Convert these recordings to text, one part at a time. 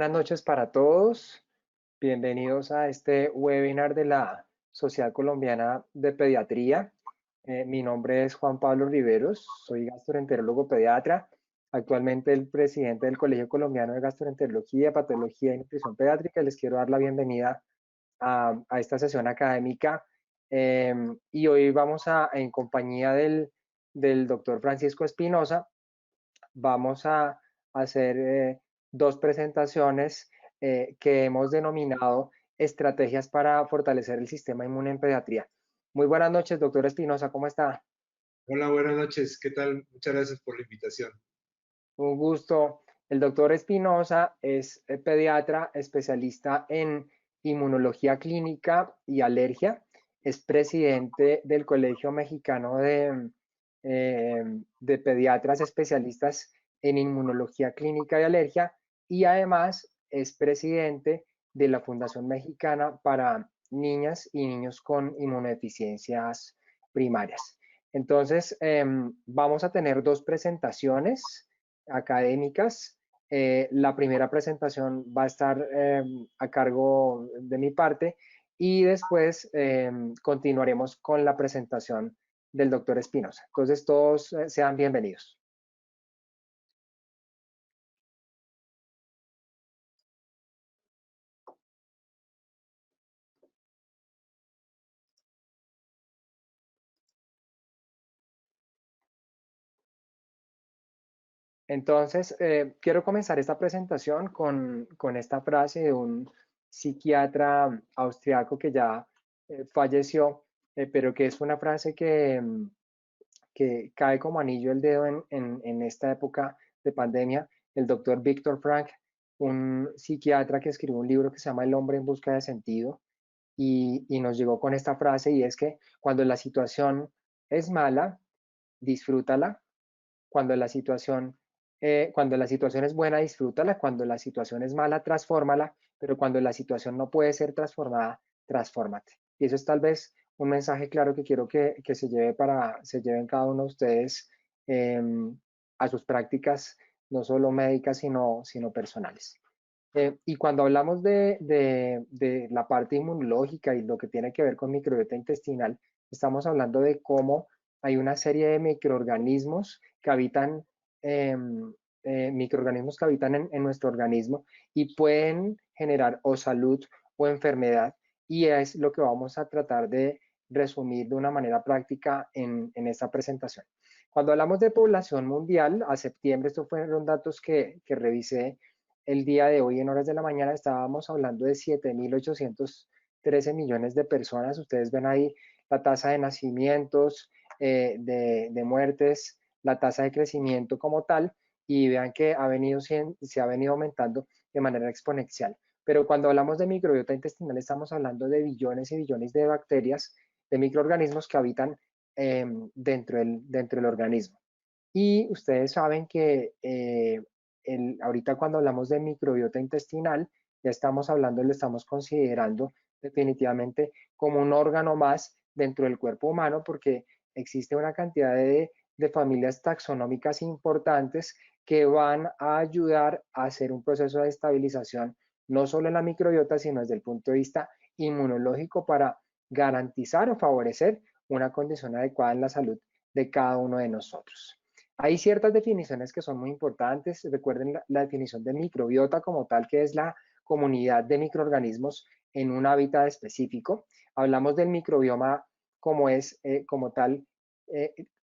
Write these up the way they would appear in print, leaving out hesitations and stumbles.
buenas noches para todos. Bienvenidos a este webinar de la Sociedad Colombiana de Pediatría. Mi nombre es Juan Pablo Riveros, soy gastroenterólogo pediatra, actualmente el presidente del Colegio Colombiano de Gastroenterología, Patología y Nutrición Pediátrica. Les quiero dar la bienvenida a esta sesión académica y hoy vamos en compañía del doctor Francisco Espinosa, vamos a hacer dos presentaciones que hemos denominado estrategias para fortalecer el sistema inmune en pediatría. Muy buenas noches, doctor Espinosa, ¿cómo está? Hola, buenas noches. ¿Qué tal? Muchas gracias por la invitación. Un gusto. El doctor Espinosa es pediatra especialista en inmunología clínica y alergia. Es presidente del Colegio Mexicano de Pediatras Especialistas en Inmunología Clínica y Alergia y además es presidente de la Fundación Mexicana para Niñas y Niños con Inmunodeficiencias Primarias. Entonces, vamos a tener dos presentaciones académicas. La primera presentación va a estar a cargo de mi parte y después continuaremos con la presentación del doctor Espinosa. Entonces, todos sean bienvenidos. Entonces, quiero comenzar esta presentación con esta frase de un psiquiatra austriaco que ya falleció, pero que es una frase que cae como anillo al dedo en esta época de pandemia. El doctor Viktor Frankl, un psiquiatra que escribió un libro que se llama El hombre en busca de sentido, y nos llegó con esta frase, y es que cuando la situación es mala, disfrútala. Cuando cuando la situación es buena, disfrútala. Cuando la situación es mala, transfórmala. Pero cuando la situación no puede ser transformada, transfórmate. Y eso es tal vez un mensaje claro que quiero que se lleven cada uno de ustedes eh, a sus prácticas, no solo médicas, sino personales. Y cuando hablamos de la parte inmunológica y lo que tiene que ver con microbiota intestinal, estamos hablando de cómo hay una serie de microorganismos que habitan, en nuestro organismo y pueden generar o salud o enfermedad. Y es lo que vamos a tratar de resumir de una manera práctica en esta presentación. Cuando hablamos de población mundial, a septiembre, estos fueron datos que revisé el día de hoy en horas de la mañana, estábamos hablando de 7.813 millones de personas. Ustedes ven ahí la tasa de nacimientos, de muertes, la tasa de crecimiento como tal, y vean que se ha venido aumentando de manera exponencial. Pero cuando hablamos de microbiota intestinal, estamos hablando de billones y billones de bacterias, de microorganismos que habitan dentro del organismo. Y ustedes saben que ahorita cuando hablamos de microbiota intestinal, ya estamos hablando, lo estamos considerando definitivamente como un órgano más dentro del cuerpo humano, porque existe una cantidad de familias taxonómicas importantes que van a ayudar a hacer un proceso de estabilización, no solo en la microbiota, sino desde el punto de vista inmunológico para garantizar o favorecer una condición adecuada en la salud de cada uno de nosotros. Hay ciertas definiciones que son muy importantes. Recuerden la definición de microbiota como tal, que es la comunidad de microorganismos en un hábitat específico. Hablamos del microbioma como tal,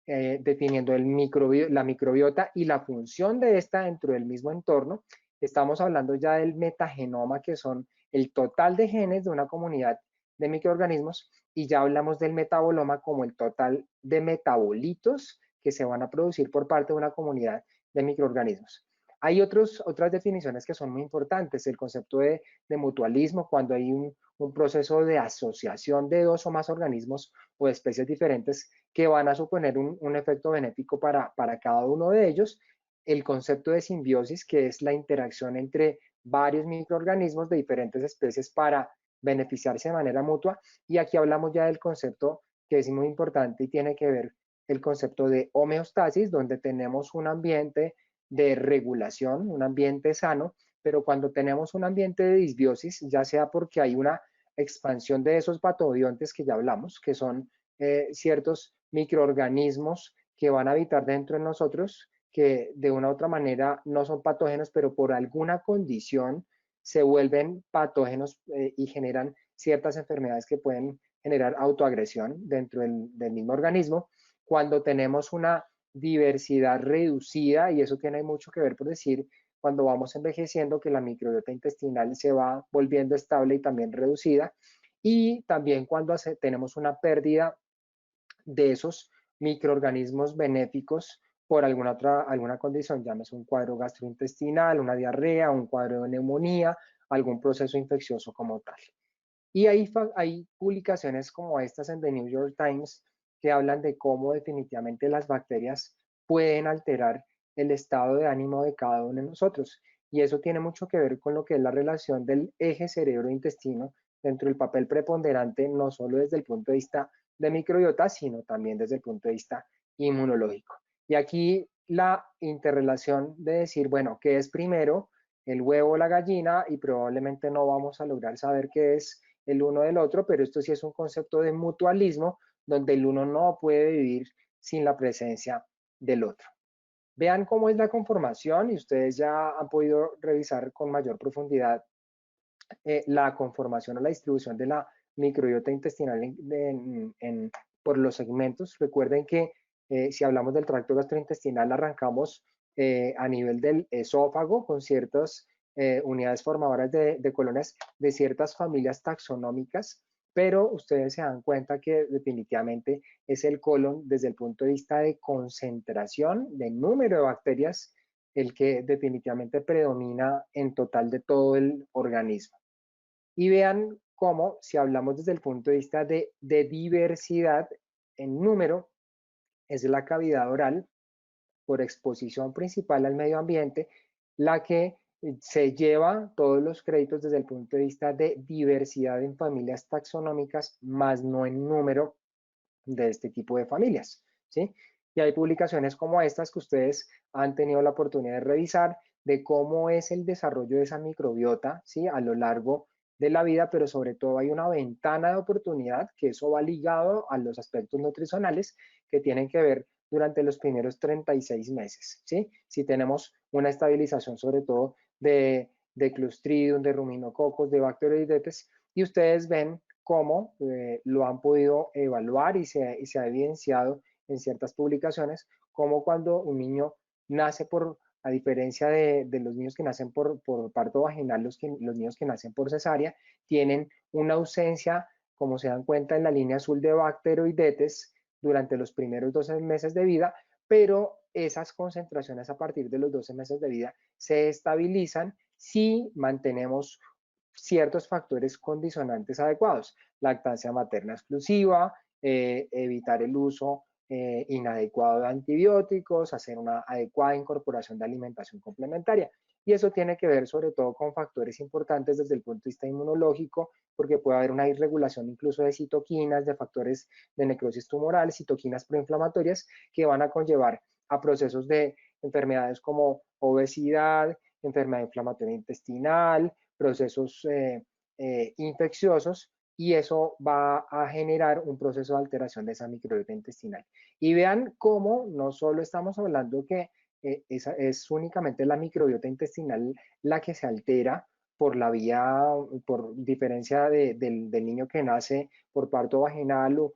eh, definiendo la microbiota y la función de esta dentro del mismo entorno. Estamos hablando ya del metagenoma, que son el total de genes de una comunidad de microorganismos, y ya hablamos del metaboloma como el total de metabolitos que se van a producir por parte de una comunidad de microorganismos. Hay otras definiciones que son muy importantes, el concepto de mutualismo, cuando hay un proceso de asociación de dos o más organismos o de especies diferentes que van a suponer un efecto benéfico para cada uno de ellos. El concepto de simbiosis, que es la interacción entre varios microorganismos de diferentes especies para beneficiarse de manera mutua. Y aquí hablamos ya del concepto que es muy importante y tiene que ver el concepto de homeostasis, donde tenemos un ambiente de regulación, un ambiente sano, pero cuando tenemos un ambiente de disbiosis, ya sea porque hay una expansión de esos patobiontes que ya hablamos, que son ciertos microorganismos que van a habitar dentro de nosotros, que de una u otra manera no son patógenos, pero por alguna condición se vuelven patógenos y generan ciertas enfermedades que pueden generar autoagresión dentro del mismo organismo. Cuando tenemos una diversidad reducida, y eso tiene mucho que ver por decir, cuando vamos envejeciendo, que la microbiota intestinal se va volviendo estable y también reducida, y también cuando tenemos una pérdida de esos microorganismos benéficos por alguna condición, llámese un cuadro gastrointestinal, una diarrea, un cuadro de neumonía, algún proceso infeccioso como tal. Y hay publicaciones como estas en The New York Times que hablan de cómo definitivamente las bacterias pueden alterar el estado de ánimo de cada uno de nosotros. Y eso tiene mucho que ver con lo que es la relación del eje cerebro-intestino dentro del papel preponderante, no solo desde el punto de vista de microbiota, sino también desde el punto de vista inmunológico. Y aquí la interrelación de decir, bueno, ¿qué es primero? El huevo o la gallina, y probablemente no vamos a lograr saber qué es el uno del otro, pero esto sí es un concepto de mutualismo donde el uno no puede vivir sin la presencia del otro. Vean cómo es la conformación y ustedes ya han podido revisar con mayor profundidad la conformación o la distribución de la microbiota intestinal por los segmentos. Recuerden que si hablamos del tracto gastrointestinal, arrancamos a nivel del esófago con ciertas unidades formadoras de colonias de ciertas familias taxonómicas, pero ustedes se dan cuenta que definitivamente es el colon desde el punto de vista de concentración, de número de bacterias, el que definitivamente predomina en total de todo el organismo. Y vean cómo, si hablamos desde el punto de vista de diversidad en número, es la cavidad oral por exposición principal al medio ambiente la que se lleva todos los créditos desde el punto de vista de diversidad en familias taxonómicas, más no en número de este tipo de familias, ¿sí? Y hay publicaciones como estas que ustedes han tenido la oportunidad de revisar de cómo es el desarrollo de esa microbiota, ¿sí? A lo largo de la vida, pero sobre todo hay una ventana de oportunidad, que eso va ligado a los aspectos nutricionales que tienen que ver durante los primeros 36 meses, ¿sí? Si tenemos una estabilización sobre todo de Clostridium, de ruminococos, de bacteroidetes, y ustedes ven cómo lo han podido evaluar y se ha evidenciado en ciertas publicaciones, como cuando un niño nace a diferencia de los niños que nacen por parto vaginal, los niños que nacen por cesárea, tienen una ausencia, como se dan cuenta en la línea azul, de bacteroidetes durante los primeros 12 meses de vida, pero esas concentraciones a partir de los 12 meses de vida se estabilizan si mantenemos ciertos factores condicionantes adecuados, lactancia materna exclusiva, evitar el uso inadecuado de antibióticos, hacer una adecuada incorporación de alimentación complementaria. Y eso tiene que ver sobre todo con factores importantes desde el punto de vista inmunológico, porque puede haber una irregulación incluso de citoquinas, de factores de necrosis tumoral, citoquinas proinflamatorias, que van a conllevar a procesos de enfermedades como obesidad, enfermedad inflamatoria intestinal, procesos infecciosos, y eso va a generar un proceso de alteración de esa microbiota intestinal. Y vean cómo no solo estamos hablando que es únicamente la microbiota intestinal la que se altera por la vía, por diferencia del niño que nace por parto vaginal o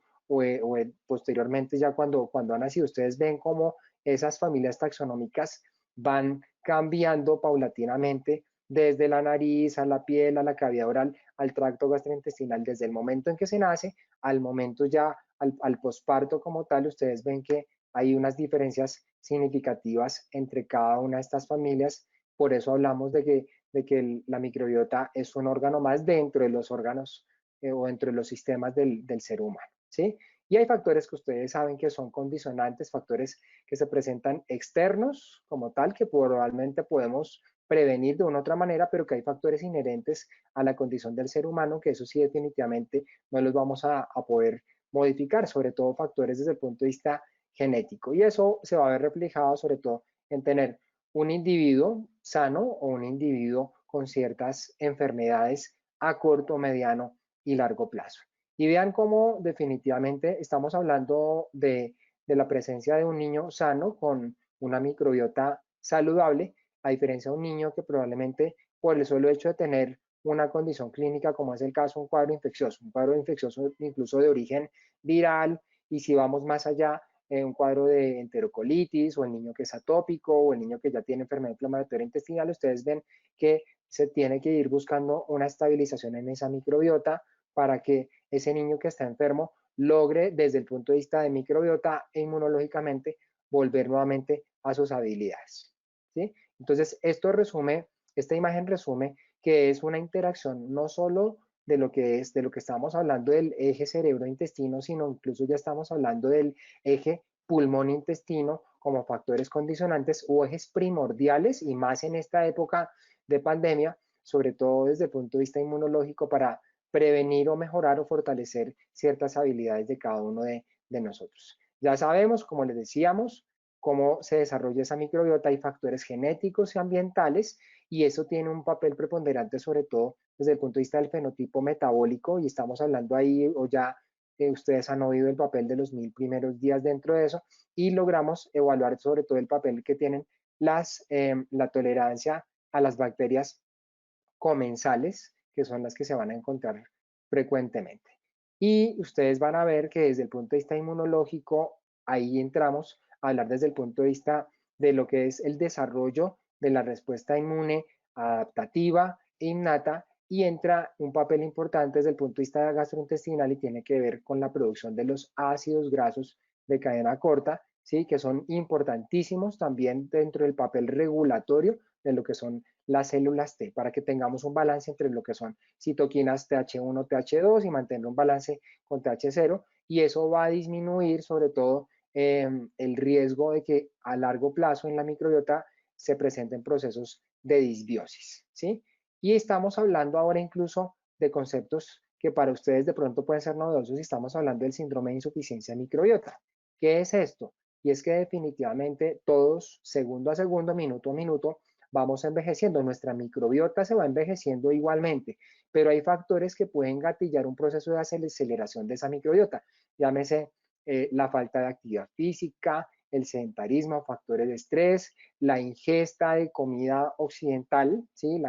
posteriormente ya cuando ha nacido. Ustedes ven cómo esas familias taxonómicas van cambiando paulatinamente desde la nariz a la piel, a la cavidad oral, al tracto gastrointestinal, desde el momento en que se nace al momento ya al posparto como tal. Ustedes ven que hay unas diferencias significativas entre cada una de estas familias. Por eso hablamos de que la microbiota es un órgano más dentro de los órganos o dentro de los sistemas del ser humano, ¿sí? Y hay factores que ustedes saben que son condicionantes, factores que se presentan externos como tal, que probablemente podemos prevenir de una u otra manera, pero que hay factores inherentes a la condición del ser humano que eso sí definitivamente no los vamos a poder modificar, sobre todo factores desde el punto de vista genético. Y eso se va a ver reflejado sobre todo en tener un individuo sano o un individuo con ciertas enfermedades a corto, mediano y largo plazo. Y vean cómo definitivamente estamos hablando de la presencia de un niño sano con una microbiota saludable, a diferencia de un niño que probablemente por el solo hecho de tener una condición clínica, como es el caso, un cuadro infeccioso incluso de origen viral, y si vamos más allá, un cuadro de enterocolitis, o el niño que es atópico, o el niño que ya tiene enfermedad inflamatoria intestinal, ustedes ven que se tiene que ir buscando una estabilización en esa microbiota para que ese niño que está enfermo logre desde el punto de vista de microbiota e inmunológicamente volver nuevamente a sus habilidades. ¿Sí? Entonces, esta imagen resume que es una interacción no solo de lo que estamos hablando del eje cerebro-intestino, sino incluso ya estamos hablando del eje pulmón-intestino como factores condicionantes o ejes primordiales, y más en esta época de pandemia, sobre todo desde el punto de vista inmunológico, para prevenir o mejorar o fortalecer ciertas habilidades de cada uno de nosotros. Ya sabemos, como les decíamos, cómo se desarrolla esa microbiota. Hay factores genéticos y ambientales, y eso tiene un papel preponderante, sobre todo desde el punto de vista del fenotipo metabólico, y estamos hablando ahí, o ya ustedes han oído el papel de los 1000 primeros días dentro de eso, y logramos evaluar sobre todo el papel que tienen la tolerancia a las bacterias comensales, que son las que se van a encontrar frecuentemente. Y ustedes van a ver que desde el punto de vista inmunológico, ahí entramos a hablar desde el punto de vista de lo que es el desarrollo de la respuesta inmune adaptativa e innata, y entra un papel importante desde el punto de vista gastrointestinal, y tiene que ver con la producción de los ácidos grasos de cadena corta, ¿sí? Que son importantísimos también dentro del papel regulatorio de lo que son las células T, para que tengamos un balance entre lo que son citoquinas TH1, TH2, y mantener un balance con TH0, y eso va a disminuir sobre todo el riesgo de que a largo plazo en la microbiota se presenten procesos de disbiosis, ¿sí? Y estamos hablando ahora incluso de conceptos que para ustedes de pronto pueden ser novedosos, y estamos hablando del síndrome de insuficiencia microbiota. ¿Qué es esto? Y es que definitivamente todos, segundo a segundo, minuto a minuto, vamos envejeciendo, nuestra microbiota se va envejeciendo igualmente, pero hay factores que pueden gatillar un proceso de aceleración de esa microbiota, llámese la falta de actividad física, el sedentarismo, factores de estrés, la ingesta de comida occidental, ¿sí?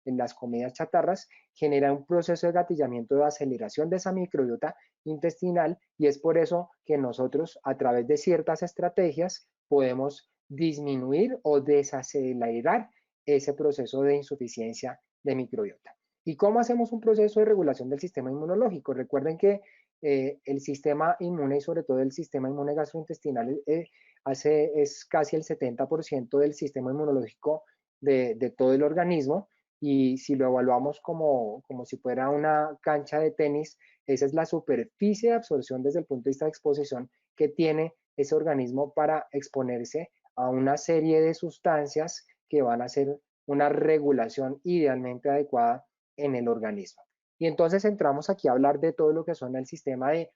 En las comidas chatarras, genera un proceso de gatillamiento de aceleración de esa microbiota intestinal, y es por eso que nosotros, a través de ciertas estrategias, podemos disminuir o desacelerar ese proceso de insuficiencia de microbiota. ¿Y cómo hacemos un proceso de regulación del sistema inmunológico? Recuerden que el sistema inmune, y sobre todo el sistema inmune gastrointestinal, es casi el 70% del sistema inmunológico de todo el organismo, y si lo evaluamos como si fuera una cancha de tenis, esa es la superficie de absorción desde el punto de vista de exposición que tiene ese organismo para exponerse a una serie de sustancias que van a hacer una regulación idealmente adecuada en el organismo. Y entonces entramos aquí a hablar de todo lo que son el sistema de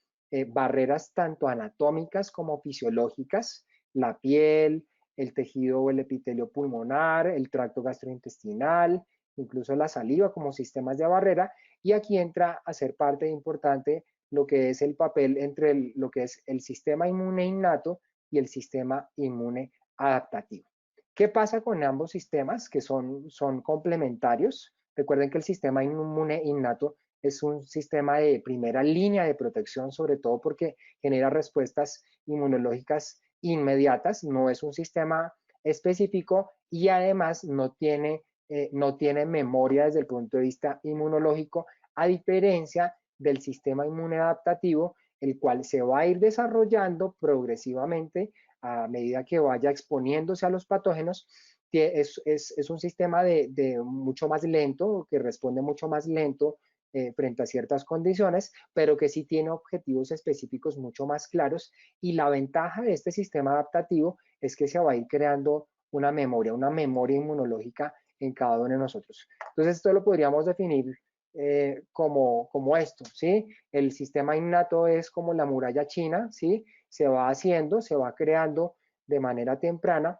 barreras tanto anatómicas como fisiológicas, la piel, el tejido o el epitelio pulmonar, el tracto gastrointestinal, incluso la saliva como sistemas de barrera, y aquí entra a ser parte importante lo que es el papel entre lo que es el sistema inmune innato y el sistema inmune adaptativo. ¿Qué pasa con ambos sistemas que son complementarios? Recuerden que el sistema inmune innato es un sistema de primera línea de protección, sobre todo porque genera respuestas inmunológicas inmediatas, no es un sistema específico, y además no tiene memoria desde el punto de vista inmunológico, a diferencia del sistema inmune adaptativo, el cual se va a ir desarrollando progresivamente a medida que vaya exponiéndose a los patógenos. Es un sistema de mucho más lento, que responde mucho más lento frente a ciertas condiciones, pero que sí tiene objetivos específicos mucho más claros, y la ventaja de este sistema adaptativo es que se va a ir creando una memoria inmunológica en cada uno de nosotros. Entonces, esto lo podríamos definir como esto, ¿sí? El sistema innato es como la muralla china, ¿sí? Se va haciendo, se va creando de manera temprana,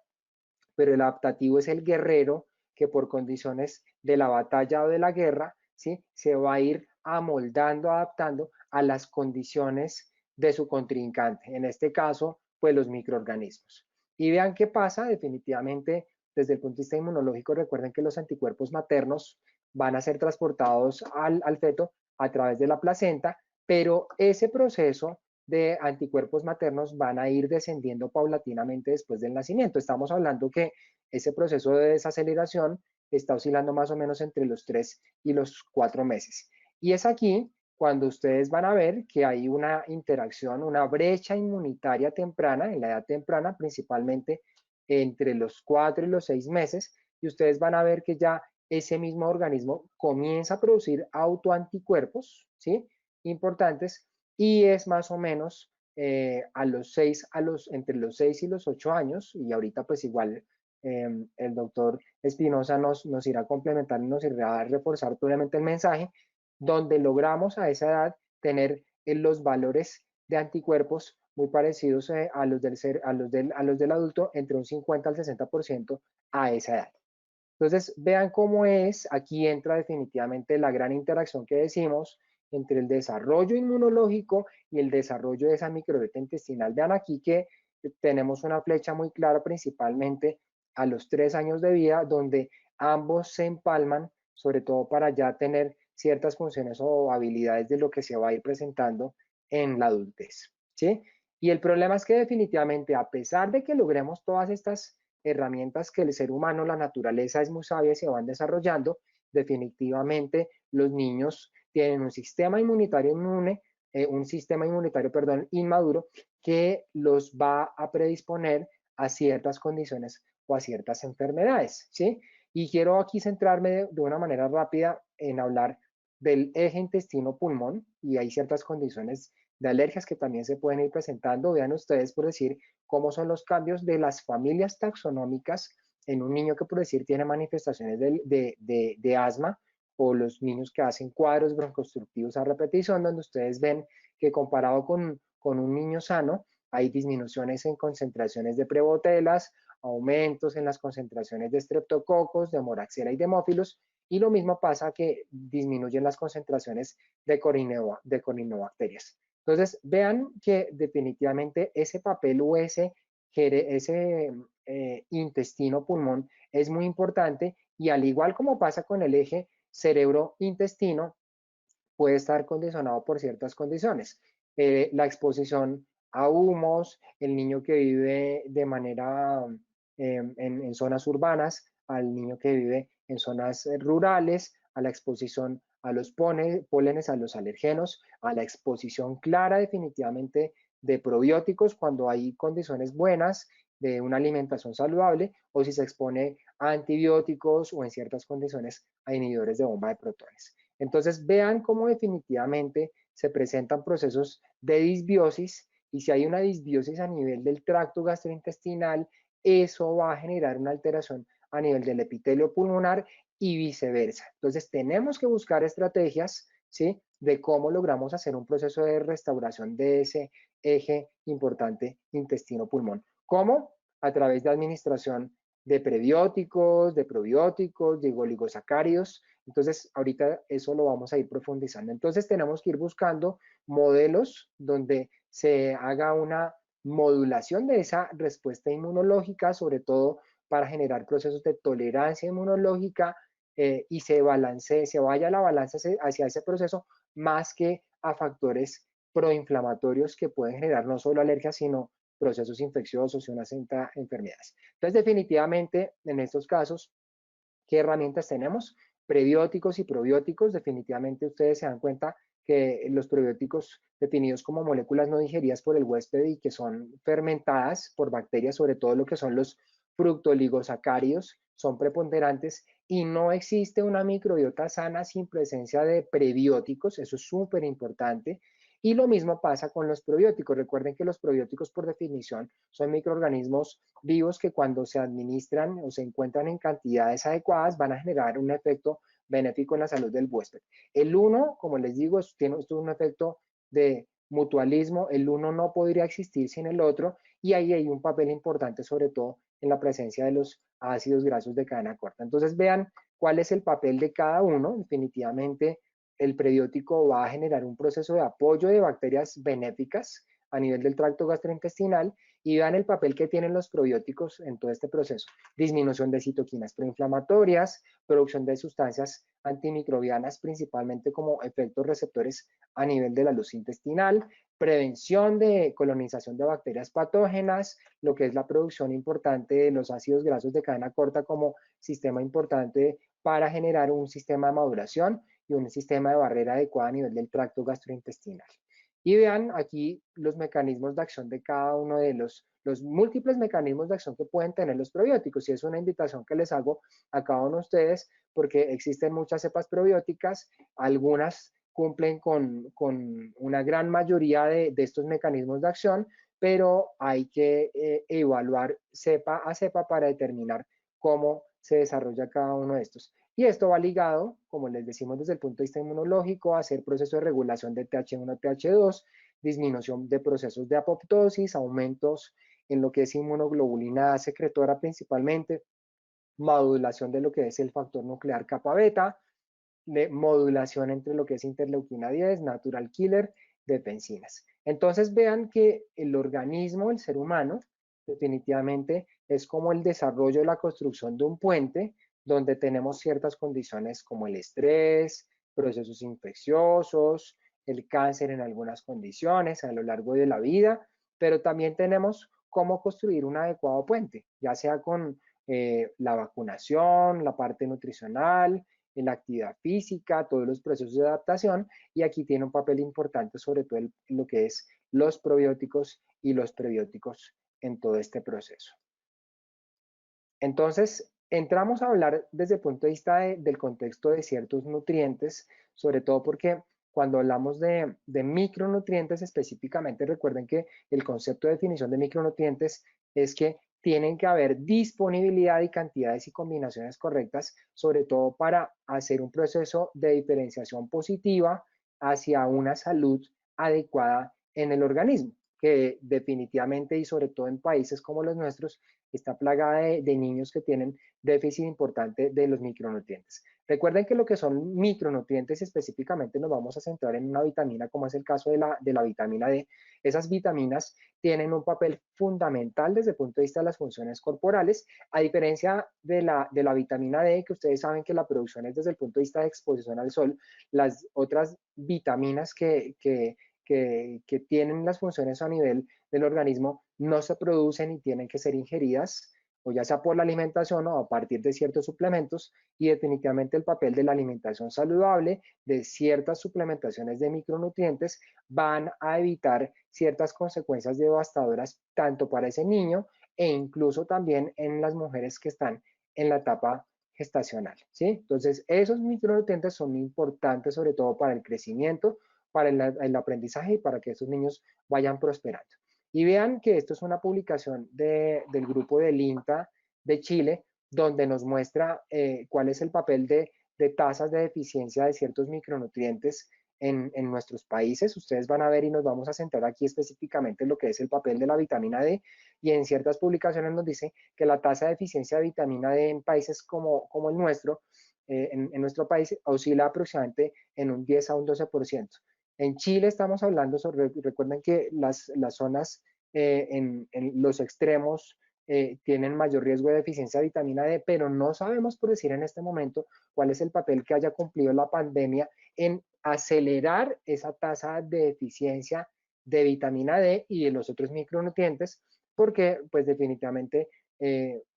pero el adaptativo es el guerrero que por condiciones de la batalla o de la guerra, ¿sí? Se va a ir amoldando, adaptando a las condiciones de su contrincante, en este caso, pues los microorganismos. Y vean qué pasa, definitivamente, desde el punto de vista inmunológico, recuerden que los anticuerpos maternos van a ser transportados al feto a través de la placenta, pero ese proceso de anticuerpos maternos van a ir descendiendo paulatinamente después del nacimiento. Estamos hablando que ese proceso de desaceleración está oscilando más o menos entre los 3 y los 4 meses. Y es aquí cuando ustedes van a ver que hay una interacción, una brecha inmunitaria temprana, en la edad temprana, principalmente entre los 4 y los 6 meses, y ustedes van a ver que ya ese mismo organismo comienza a producir autoanticuerpos, ¿sí? Importantes, y es más o menos a los 6, entre los 6 y los 8 años, y ahorita pues igual el doctor Espinosa nos irá a complementar y nos irá a reforzar probablemente el mensaje, donde logramos a esa edad tener los valores de anticuerpos muy parecidos a los del adulto, entre un 50 al 60% a esa edad. Entonces, vean cómo es, aquí entra definitivamente la gran interacción que decimos entre el desarrollo inmunológico y el desarrollo de esa microbiota intestinal. Vean aquí que tenemos una flecha muy clara principalmente a los 3 años de vida, donde ambos se empalman, sobre todo para ya tener ciertas funciones o habilidades de lo que se va a ir presentando en la adultez, ¿sí? Y el problema es que definitivamente, a pesar de que logremos todas estas herramientas que el ser humano, la naturaleza es muy sabia y se van desarrollando, definitivamente los niños tienen un sistema inmunitario inmaduro que los va a predisponer a ciertas condiciones o a ciertas enfermedades, ¿sí? Y quiero aquí centrarme de una manera rápida en hablar del eje intestino-pulmón, y hay ciertas condiciones de alergias que también se pueden ir presentando. Vean ustedes, por decir, cómo son los cambios de las familias taxonómicas en un niño que, por decir, tiene manifestaciones de asma, o los niños que hacen cuadros broncoobstructivos a repetición, donde ustedes ven que comparado con un niño sano, hay disminuciones en concentraciones de prebotelas, aumentos en las concentraciones de streptococos, de moraxella y de hemófilos, y lo mismo pasa que disminuyen las concentraciones de corinobacterias. Entonces, vean que definitivamente ese papel o ese intestino-pulmón es muy importante, y al igual como pasa con el eje cerebro-intestino, puede estar condicionado por ciertas condiciones. La exposición a humos, el niño que vive de manera en zonas urbanas, al niño que vive en zonas rurales, a la exposición a los pólenes, a los alergenos, a la exposición clara definitivamente de probióticos cuando hay condiciones buenas de una alimentación saludable, o si se expone a antibióticos o en ciertas condiciones a inhibidores de bomba de protones. Entonces, vean cómo definitivamente se presentan procesos de disbiosis, y si hay una disbiosis a nivel del tracto gastrointestinal, eso va a generar una alteración a nivel del epitelio pulmonar y viceversa. Entonces, tenemos que buscar estrategias, ¿sí?, de cómo logramos hacer un proceso de restauración de ese eje importante intestino-pulmón. ¿Cómo? A través de administración de prebióticos, de probióticos, de oligosacáridos. Entonces, ahorita eso lo vamos a ir profundizando. Entonces, tenemos que ir buscando modelos donde se haga una modulación de esa respuesta inmunológica, sobre todo para generar procesos de tolerancia inmunológica, y se balancee, se vaya la balanza hacia ese proceso, más que a factores proinflamatorios que pueden generar no solo alergias, sino procesos infecciosos y unas enfermedades. Entonces, definitivamente, en estos casos, ¿qué herramientas tenemos? Prebióticos y probióticos. Definitivamente ustedes se dan cuenta que los probióticos definidos como moléculas no digeridas por el huésped y que son fermentadas por bacterias, sobre todo lo que son los fructoligosacáridos, son preponderantes, y no existe una microbiota sana sin presencia de prebióticos. Eso es súper importante. Y lo mismo pasa con los probióticos. Recuerden que los probióticos, por definición, son microorganismos vivos que, cuando se administran o se encuentran en cantidades adecuadas, van a generar un efecto benéfico en la salud del huésped. El uno, como les digo, tiene un efecto de mutualismo. El uno no podría existir sin el otro, y ahí hay un papel importante, sobre todo en la presencia de los ácidos grasos de cadena corta. Entonces vean cuál es el papel de cada uno. Definitivamente el prebiótico va a generar un proceso de apoyo de bacterias benéficas a nivel del tracto gastrointestinal y vean el papel que tienen los probióticos en todo este proceso. Disminución de citoquinas proinflamatorias, producción de sustancias antimicrobianas, principalmente como efectos receptores a nivel de la luz intestinal, prevención de colonización de bacterias patógenas, lo que es la producción importante de los ácidos grasos de cadena corta como sistema importante para generar un sistema de maduración y un sistema de barrera adecuado a nivel del tracto gastrointestinal. Y vean aquí los mecanismos de acción de cada uno de los múltiples mecanismos de acción que pueden tener los probióticos. Y es una invitación que les hago a cada uno de ustedes porque existen muchas cepas probióticas, algunas cumplen con una gran mayoría de estos mecanismos de acción, pero hay que evaluar cepa a cepa para determinar cómo se desarrolla cada uno de estos. Y esto va ligado, como les decimos desde el punto de vista inmunológico, a hacer procesos de regulación de TH1, TH2, disminución de procesos de apoptosis, aumentos en lo que es inmunoglobulina A secretora principalmente, modulación de lo que es el factor nuclear kappa beta, de modulación entre lo que es interleuquina 10, natural killer, defensinas. Entonces vean que el organismo, el ser humano, definitivamente es como el desarrollo de la construcción de un puente donde tenemos ciertas condiciones como el estrés, procesos infecciosos, el cáncer en algunas condiciones a lo largo de la vida, pero también tenemos cómo construir un adecuado puente, ya sea con la vacunación, la parte nutricional, en la actividad física, todos los procesos de adaptación, y aquí tiene un papel importante sobre todo lo que es los probióticos y los prebióticos en todo este proceso. Entonces, entramos a hablar desde el punto de vista del contexto de ciertos nutrientes, sobre todo porque cuando hablamos de micronutrientes específicamente, recuerden que el concepto de definición de micronutrientes es que tienen que haber disponibilidad y cantidades y combinaciones correctas, sobre todo para hacer un proceso de diferenciación positiva hacia una salud adecuada en el organismo, que definitivamente y sobre todo en países como los nuestros, está plagada de niños que tienen déficit importante de los micronutrientes. Recuerden que lo que son micronutrientes específicamente nos vamos a centrar en una vitamina, como es el caso de la vitamina D. Esas vitaminas tienen un papel fundamental desde el punto de vista de las funciones corporales, a diferencia de la vitamina D, que ustedes saben que la producción es desde el punto de vista de exposición al sol. Las otras vitaminas que tienen las funciones a nivel del organismo no se producen y tienen que ser ingeridas, o ya sea por la alimentación o a partir de ciertos suplementos, y definitivamente el papel de la alimentación saludable, de ciertas suplementaciones de micronutrientes, van a evitar ciertas consecuencias devastadoras tanto para ese niño e incluso también en las mujeres que están en la etapa gestacional, ¿sí? Entonces, esos micronutrientes son importantes sobre todo para el crecimiento, para el aprendizaje y para que esos niños vayan prosperando. Y vean que esto es una publicación del grupo del INTA de Chile, donde nos muestra cuál es el papel de tasas de deficiencia de ciertos micronutrientes en nuestros países. Ustedes van a ver y nos vamos a centrar aquí específicamente en lo que es el papel de la vitamina D, y en ciertas publicaciones nos dice que la tasa de deficiencia de vitamina D en países como el nuestro, en nuestro país, oscila aproximadamente en un 10 a un 12%. En Chile estamos hablando sobre, recuerden que las zonas en los extremos tienen mayor riesgo de deficiencia de vitamina D, pero no sabemos por decir en este momento cuál es el papel que haya cumplido la pandemia en acelerar esa tasa de deficiencia de vitamina D y de los otros micronutrientes, porque pues definitivamente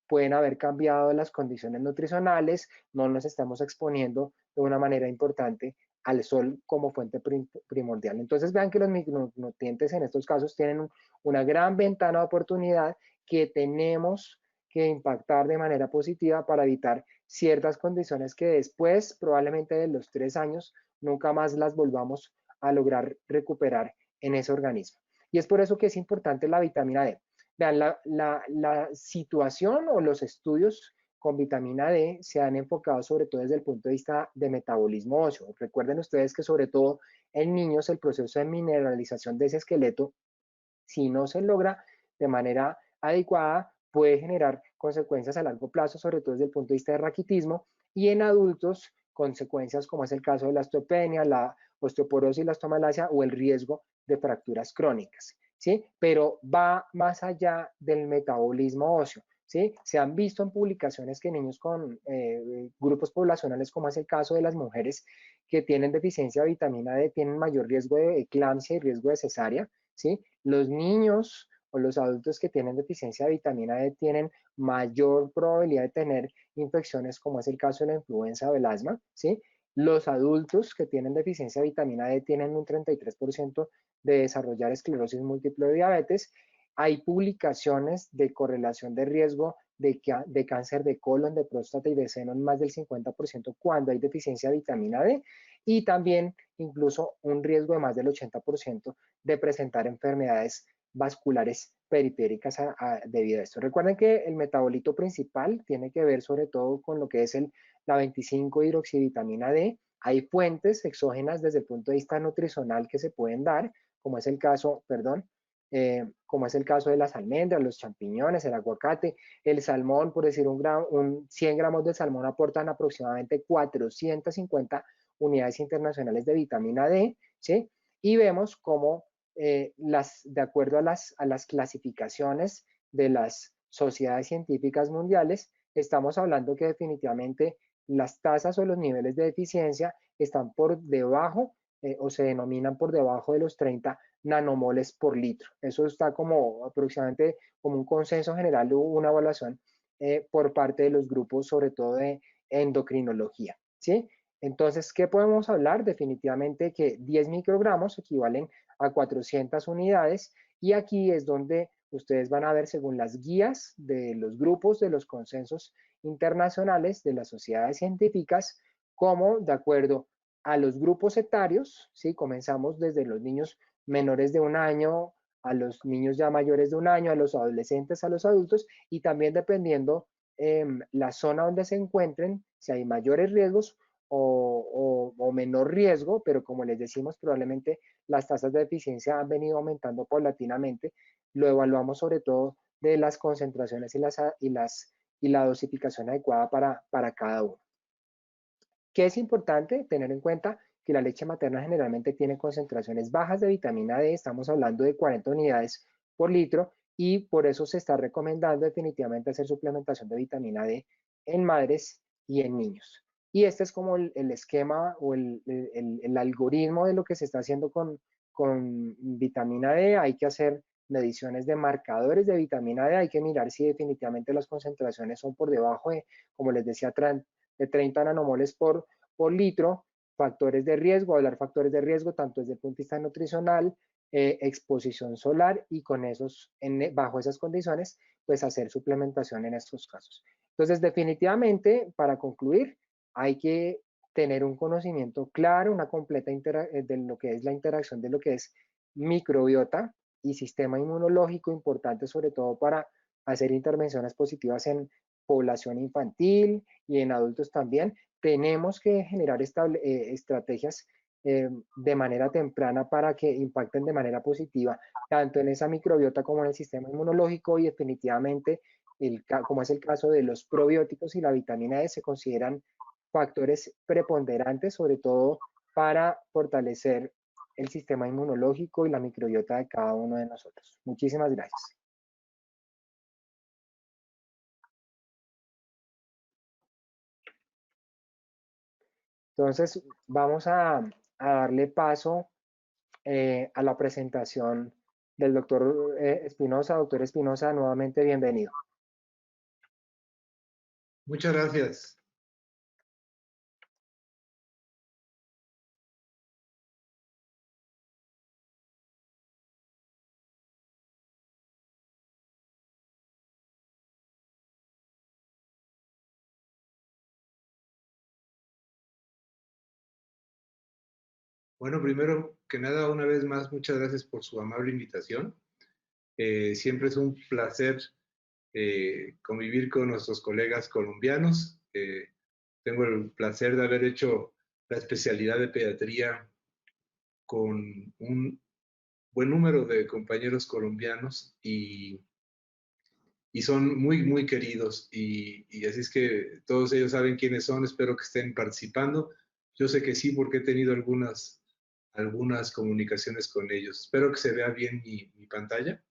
pueden haber cambiado las condiciones nutricionales, no nos estamos exponiendo de una manera importante al sol como fuente primordial. Entonces vean que los micronutrientes en estos casos tienen una gran ventana de oportunidad que tenemos que impactar de manera positiva para evitar ciertas condiciones que después, probablemente de los 3 años, nunca más las volvamos a lograr recuperar en ese organismo. Y es por eso que es importante la vitamina D. Vean, la situación o los estudios con vitamina D se han enfocado sobre todo desde el punto de vista de metabolismo óseo. Recuerden ustedes que sobre todo en niños el proceso de mineralización de ese esqueleto, si no se logra de manera adecuada, puede generar consecuencias a largo plazo, sobre todo desde el punto de vista de raquitismo, y en adultos consecuencias como es el caso de la osteopenia, la osteoporosis, la osteomalacia o el riesgo de fracturas crónicas, ¿sí? Pero va más allá del metabolismo óseo, ¿sí? Se han visto en publicaciones que niños con grupos poblacionales, como es el caso de las mujeres que tienen deficiencia de vitamina D, tienen mayor riesgo de eclampsia y riesgo de cesárea, ¿sí? Los niños o los adultos que tienen deficiencia de vitamina D tienen mayor probabilidad de tener infecciones como es el caso de la influenza o el asma, ¿sí? Los adultos que tienen deficiencia de vitamina D tienen un 33% de desarrollar esclerosis múltiple o diabetes. Hay publicaciones de correlación de riesgo de cáncer de colon, de próstata y de seno en más del 50% cuando hay deficiencia de vitamina D y también incluso un riesgo de más del 80% de presentar enfermedades vasculares periféricas debido a esto. Recuerden que el metabolito principal tiene que ver sobre todo con lo que es la 25-hidroxivitamina D. Hay fuentes exógenas desde el punto de vista nutricional que se pueden dar, como es el caso, perdón, como es el caso de las almendras, los champiñones, el aguacate, el salmón, por decir 100 gramos de salmón aportan aproximadamente 450 unidades internacionales de vitamina D, ¿sí? Y vemos cómo de acuerdo a las clasificaciones de las sociedades científicas mundiales, estamos hablando que definitivamente las tasas o los niveles de deficiencia están por debajo o se denominan por debajo de los 30 nanomoles por litro. Eso está como aproximadamente como un consenso general, una evaluación por parte de los grupos, sobre todo de endocrinología, ¿sí? Entonces, ¿qué podemos hablar? Definitivamente que 10 microgramos equivalen a 400 unidades y aquí es donde ustedes van a ver según las guías de los grupos, de los consensos internacionales, de las sociedades científicas, cómo de acuerdo a los grupos etarios, ¿sí? Comenzamos desde los niños menores de un año a los niños ya mayores de un año, a los adolescentes, a los adultos y también dependiendo la zona donde se encuentren, si hay mayores riesgos o menor riesgo, pero como les decimos, probablemente las tasas de deficiencia han venido aumentando paulatinamente. Lo evaluamos sobre todo de las concentraciones y la dosificación adecuada para cada uno. ¿Qué es importante tener en cuenta? Que la leche materna generalmente tiene concentraciones bajas de vitamina D, estamos hablando de 40 unidades por litro, y por eso se está recomendando definitivamente hacer suplementación de vitamina D en madres y en niños. Y este es como el esquema o el algoritmo de lo que se está haciendo con vitamina D. Hay que hacer mediciones de marcadores de vitamina D, hay que mirar si definitivamente las concentraciones son por debajo de, como les decía, de 30 nanomoles por litro, factores de riesgo, hablar factores de riesgo tanto desde el punto de vista nutricional, exposición solar y con bajo esas condiciones, pues hacer suplementación en estos casos. Entonces, definitivamente, para concluir, hay que tener un conocimiento claro, una completa de lo que es la interacción de lo que es microbiota y sistema inmunológico, importante sobre todo para hacer intervenciones positivas en población infantil y en adultos también. Tenemos que generar estrategias de manera temprana para que impacten de manera positiva tanto en esa microbiota como en el sistema inmunológico y definitivamente, como es el caso de los probióticos y la vitamina D, se consideran factores preponderantes, sobre todo para fortalecer el sistema inmunológico y la microbiota de cada uno de nosotros. Muchísimas gracias. Entonces, vamos a darle paso a la presentación del doctor Espinosa. Doctor Espinosa, nuevamente bienvenido. Muchas gracias. Bueno, primero que nada, una vez más, muchas gracias por su amable invitación. Siempre es un placer convivir con nuestros colegas colombianos. Tengo el placer de haber hecho la especialidad de pediatría con un buen número de compañeros colombianos y y son muy, muy queridos. Y así es que todos ellos saben quiénes son, espero que estén participando. Yo sé que sí, porque he tenido algunas comunicaciones con ellos. Espero que se vea bien mi pantalla.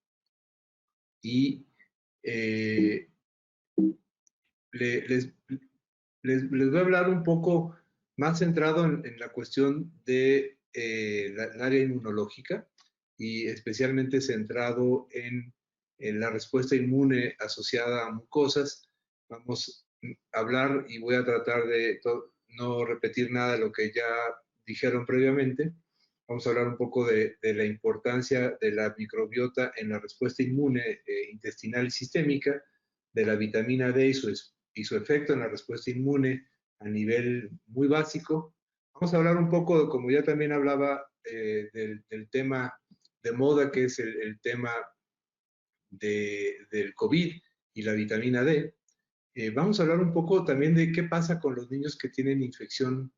Y eh, les, les voy a hablar un poco más centrado en la cuestión de el área inmunológica y especialmente centrado en la respuesta inmune asociada a mucosas. Vamos a hablar y voy a tratar de no repetir nada de lo que ya dijeron previamente. Vamos a hablar un poco de la importancia de la microbiota en la respuesta inmune intestinal y sistémica, de la vitamina D y su efecto en la respuesta inmune a nivel muy básico. Vamos a hablar un poco, como ya también hablaba, del tema de moda, que es el tema del COVID y la vitamina D. Vamos a hablar un poco también de qué pasa con los niños que tienen infección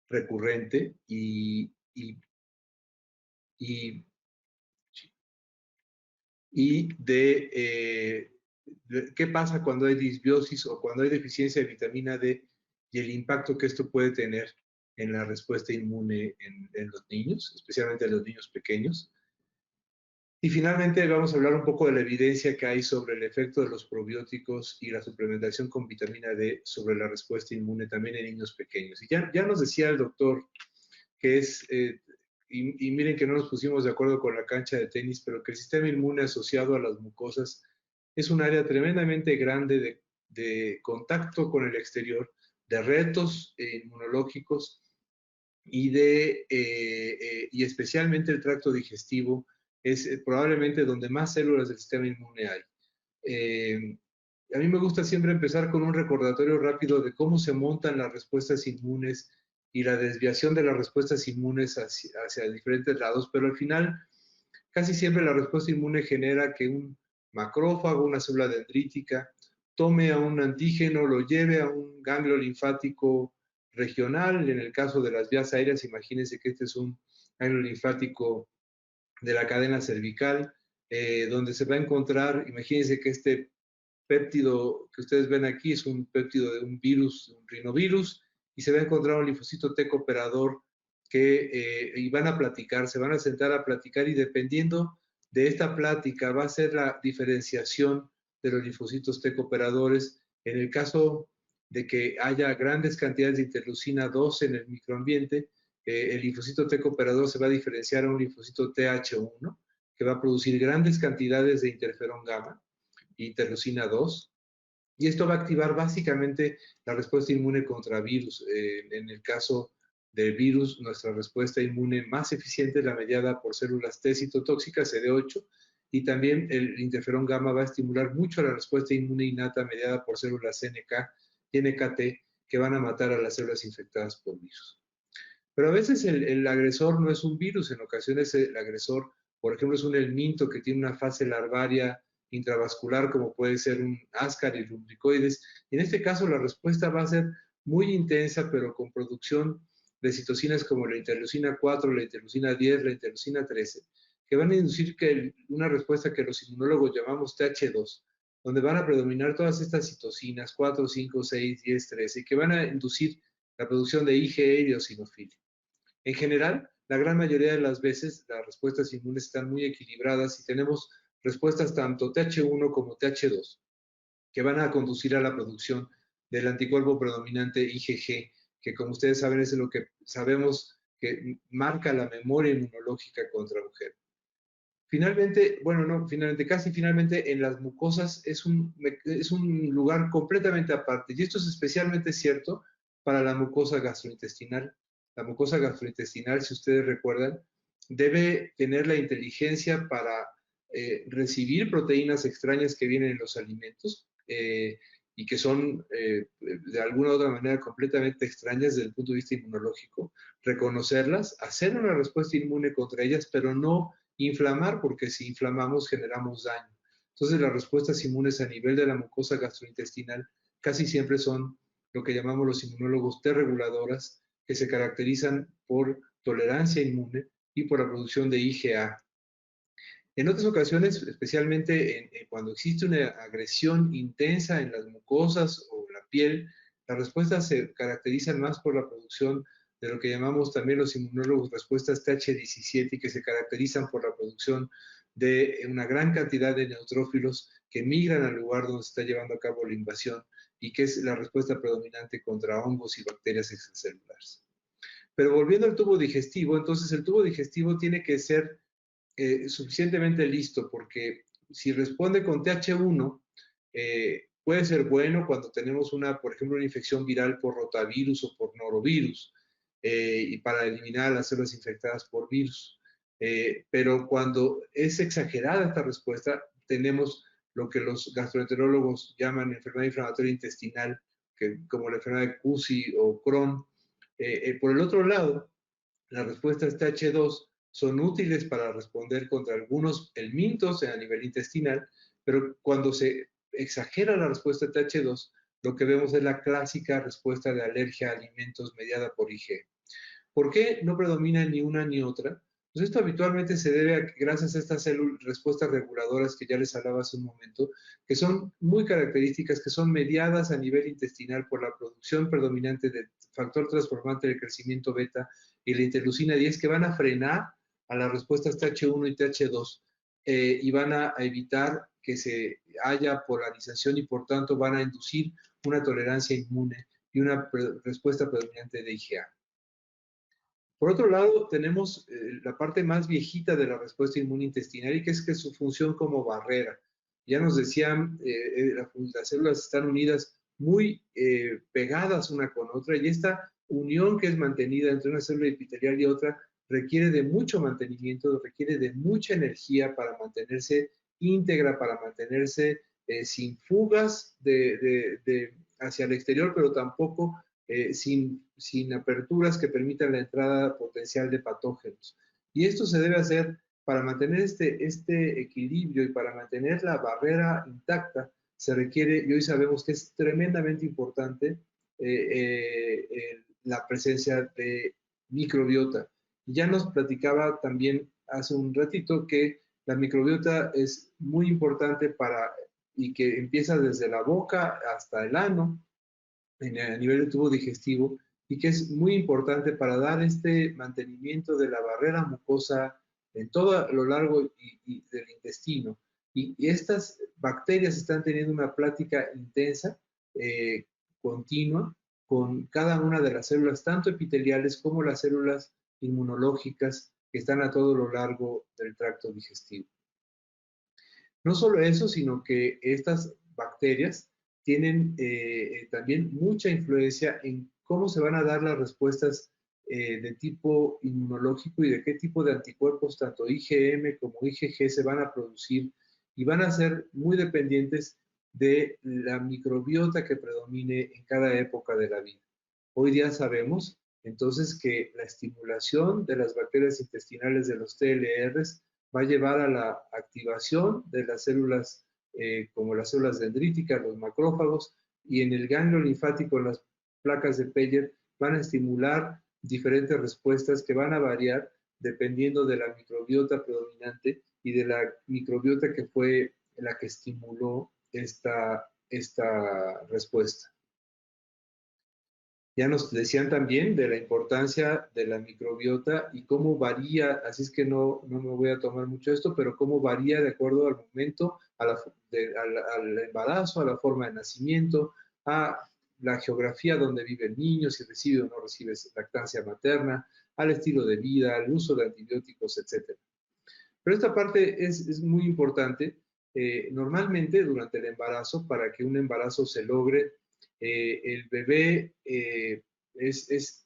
recurrente y de qué pasa cuando hay disbiosis o cuando hay deficiencia de vitamina D y el impacto que esto puede tener en la respuesta inmune en los niños, especialmente en los niños pequeños. Y finalmente vamos a hablar un poco de la evidencia que hay sobre el efecto de los probióticos y la suplementación con vitamina D sobre la respuesta inmune también en niños pequeños. Y ya nos decía el doctor que es, y miren que no nos pusimos de acuerdo con la cancha de tenis, pero que el sistema inmune asociado a las mucosas es un área tremendamente grande de contacto con el exterior, de retos inmunológicos y especialmente el tracto digestivo es probablemente donde más células del sistema inmune hay. Eh, a mí me gusta siempre empezar con un recordatorio rápido de cómo se montan las respuestas inmunes y la desviación de las respuestas inmunes hacia diferentes lados, pero al final casi siempre la respuesta inmune genera que un macrófago, una célula dendrítica, tome a un antígeno, lo lleve a un ganglio linfático regional. En el caso de las vías aéreas, imagínense que este es un ganglio linfático de la cadena cervical, donde se va a encontrar, imagínense que este péptido que ustedes ven aquí es un péptido de un virus, un rinovirus, y se va a encontrar un linfocito T cooperador y van a platicar, se van a sentar a platicar y dependiendo de esta plática va a ser la diferenciación de los linfocitos T cooperadores. En el caso de que haya grandes cantidades de interleucina 2 en el microambiente, el linfocito T cooperador se va a diferenciar a un linfocito TH1 que va a producir grandes cantidades de interferón gamma, interleucina 2, y esto va a activar básicamente la respuesta inmune contra virus. En el caso del virus, nuestra respuesta inmune más eficiente es la mediada por células T citotóxicas, CD8, y también el interferón gamma va a estimular mucho la respuesta inmune innata mediada por células NK y NKT que van a matar a las células infectadas por virus. Pero a veces el agresor no es un virus, en ocasiones el agresor, por ejemplo, es un helminto que tiene una fase larvaria intravascular, como puede ser un Ascaris lumbricoides. Y en este caso la respuesta va a ser muy intensa, pero con producción de citocinas como la interleucina 4, la interleucina 10, la interleucina 13, que van a inducir una respuesta que los inmunólogos llamamos TH2, donde van a predominar todas estas citocinas 4, 5, 6, 10, 13, que van a inducir la producción de IgE y de eosinofilia. En general, la gran mayoría de las veces las respuestas inmunes están muy equilibradas y tenemos respuestas tanto TH1 como TH2 que van a conducir a la producción del anticuerpo predominante IgG, que como ustedes saben es lo que sabemos que marca la memoria inmunológica contra mujer. Finalmente, bueno, no, finalmente, casi finalmente en las mucosas es un lugar completamente aparte y esto es especialmente cierto para la mucosa gastrointestinal. La mucosa gastrointestinal, si ustedes recuerdan, debe tener la inteligencia para recibir proteínas extrañas que vienen en los alimentos y que son de alguna u otra manera completamente extrañas desde el punto de vista inmunológico, reconocerlas, hacer una respuesta inmune contra ellas, pero no inflamar, porque si inflamamos generamos daño. Entonces las respuestas inmunes a nivel de la mucosa gastrointestinal casi siempre son lo que llamamos los inmunólogos T reguladoras, que se caracterizan por tolerancia inmune y por la producción de IgA. En otras ocasiones, especialmente cuando existe una agresión intensa en las mucosas o la piel, las respuestas se caracterizan más por la producción de lo que llamamos también los inmunólogos respuestas TH17 y que se caracterizan por la producción de una gran cantidad de neutrófilos que migran al lugar donde se está llevando a cabo la invasión y que es la respuesta predominante contra hongos y bacterias extracelulares. Pero volviendo al tubo digestivo, entonces el tubo digestivo tiene que ser suficientemente listo, porque si responde con TH1, puede ser bueno cuando tenemos por ejemplo, una infección viral por rotavirus o por norovirus, y para eliminar las células infectadas por virus. Pero cuando es exagerada esta respuesta, tenemos lo que los gastroenterólogos llaman enfermedad inflamatoria intestinal, como la enfermedad de CUSI o Crohn. Por el otro lado, las respuestas TH2 son útiles para responder contra algunos helmintos a nivel intestinal, pero cuando se exagera la respuesta TH2, lo que vemos es la clásica respuesta de alergia a alimentos mediada por IgE. ¿Por qué no predomina ni una ni otra? Pues esto habitualmente se debe a que gracias a estas respuestas reguladoras que ya les hablaba hace un momento, que son muy características, que son mediadas a nivel intestinal por la producción predominante del factor transformante del crecimiento beta y la interleucina 10, que van a frenar a las respuestas TH1 y TH2 y van a evitar que se haya polarización y por tanto van a inducir una tolerancia inmune y una respuesta predominante de IgA. Por otro lado, tenemos la parte más viejita de la respuesta inmune intestinal y que es su función como barrera. Ya nos decían, las células están unidas muy pegadas una con otra y esta unión que es mantenida entre una célula epitelial y otra requiere de mucho mantenimiento, requiere de mucha energía para mantenerse íntegra, para mantenerse sin fugas hacia el exterior, pero tampoco sin aperturas que permitan la entrada potencial de patógenos. Y esto se debe hacer para mantener este equilibrio y para mantener la barrera intacta, se requiere, y hoy sabemos que es tremendamente importante, la presencia de microbiota. Y ya nos platicaba también hace un ratito que la microbiota es muy importante y que empieza desde la boca hasta el ano, a nivel de tubo digestivo, y que es muy importante para dar este mantenimiento de la barrera mucosa en todo lo largo del intestino. Y estas bacterias están teniendo una plática intensa, continua, con cada una de las células, tanto epiteliales como las células inmunológicas que están a todo lo largo del tracto digestivo. No solo eso, sino que estas bacterias tienen también mucha influencia en cómo se van a dar las respuestas de tipo inmunológico y de qué tipo de anticuerpos, tanto IgM como IgG, se van a producir y van a ser muy dependientes de la microbiota que predomine en cada época de la vida. Hoy día sabemos entonces que la estimulación de las bacterias intestinales de los TLRs va a llevar a la activación de las células como las células dendríticas, los macrófagos, y en el ganglio linfático las placas de Peyer van a estimular diferentes respuestas que van a variar dependiendo de la microbiota predominante y de la microbiota que fue la que estimuló esta respuesta. Ya nos decían también de la importancia de la microbiota y cómo varía, así es que no me voy a tomar mucho esto, pero cómo varía de acuerdo al momento, al embarazo, a la forma de nacimiento, a la geografía donde vive el niño, si recibe o no recibe lactancia materna, al estilo de vida, al uso de antibióticos, etc. Pero esta parte es muy importante. Normalmente durante el embarazo, para que un embarazo se logre, el bebé es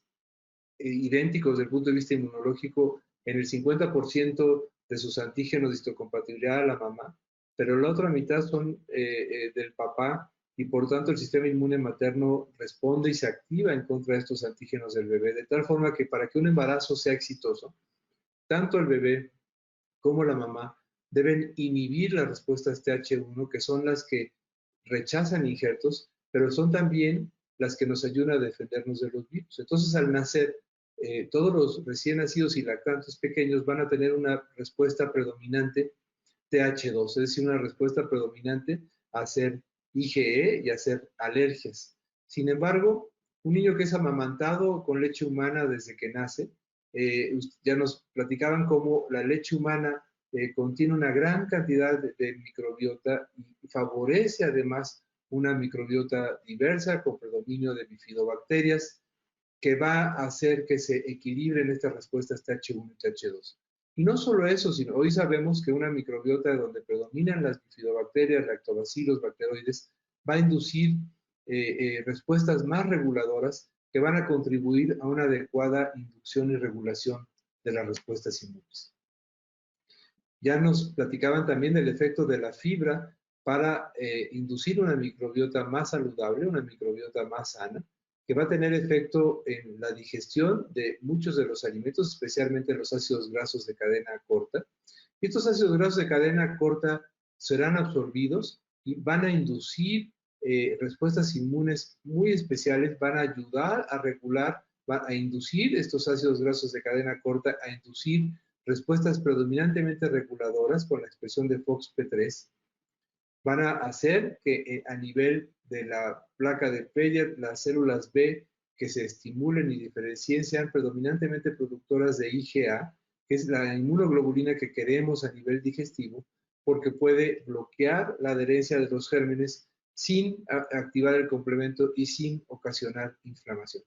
idéntico desde el punto de vista inmunológico en el 50% de sus antígenos de histocompatibilidad a la mamá, pero la otra mitad son del papá y por tanto el sistema inmune materno responde y se activa en contra de estos antígenos del bebé, de tal forma que para que un embarazo sea exitoso, tanto el bebé como la mamá deben inhibir las respuestas TH1, que son las que rechazan injertos, pero son también las que nos ayudan a defendernos de los virus. Entonces, al nacer, todos los recién nacidos y lactantes pequeños van a tener una respuesta predominante TH2, es decir, una respuesta predominante a hacer IgE y a hacer alergias. Sin embargo, un niño que es amamantado con leche humana desde que nace, ya nos platicaban cómo la leche humana contiene una gran cantidad de microbiota y favorece además una microbiota diversa con predominio de bifidobacterias que va a hacer que se equilibren estas respuestas TH1 y TH2. Y no solo eso, sino hoy sabemos que una microbiota donde predominan las bifidobacterias, lactobacilos, bacteroides, va a inducir respuestas más reguladoras que van a contribuir a una adecuada inducción y regulación de las respuestas inmunes. Ya nos platicaban también del efecto de la fibra para inducir una microbiota más saludable, una microbiota más sana, que va a tener efecto en la digestión de muchos de los alimentos, especialmente los ácidos grasos de cadena corta. Y estos ácidos grasos de cadena corta serán absorbidos y van a inducir respuestas inmunes muy especiales, van a ayudar a regular, van a inducir estos ácidos grasos de cadena corta, a inducir respuestas predominantemente reguladoras con la expresión de FOXP3, van a hacer que a nivel de la placa de Peyer, las células B que se estimulen y diferencien sean predominantemente productoras de IgA, que es la inmunoglobulina que queremos a nivel digestivo, porque puede bloquear la adherencia de los gérmenes sin activar el complemento y sin ocasionar inflamación.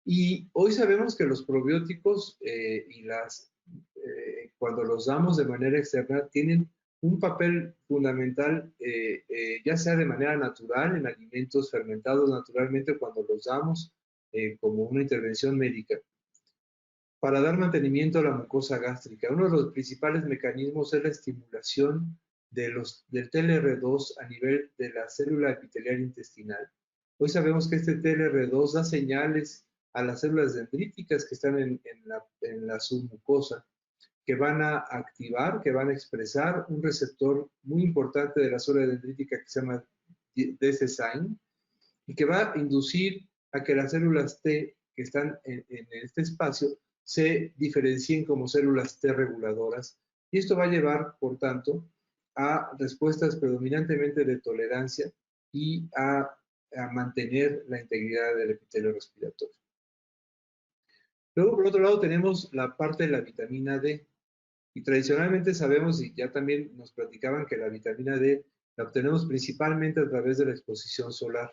Y hoy sabemos que los probióticos cuando los damos de manera externa, tienen un papel fundamental, ya sea de manera natural, en alimentos fermentados naturalmente, cuando los damos como una intervención médica, para dar mantenimiento a la mucosa gástrica. Uno de los principales mecanismos es la estimulación del TLR2 a nivel de la célula epitelial intestinal. Hoy sabemos que este TLR2 da señales a las células dendríticas que están en la submucosa, que van a activar, que van a expresar un receptor muy importante de la célula dendrítica que se llama DCSINE y que va a inducir a que las células T que están en este espacio se diferencien como células T reguladoras. Y esto va a llevar, por tanto, a respuestas predominantemente de tolerancia y a mantener la integridad del epitelio respiratorio. Luego, por otro lado, tenemos la parte de la vitamina D. Y tradicionalmente sabemos, y ya también nos platicaban, que la vitamina D la obtenemos principalmente a través de la exposición solar.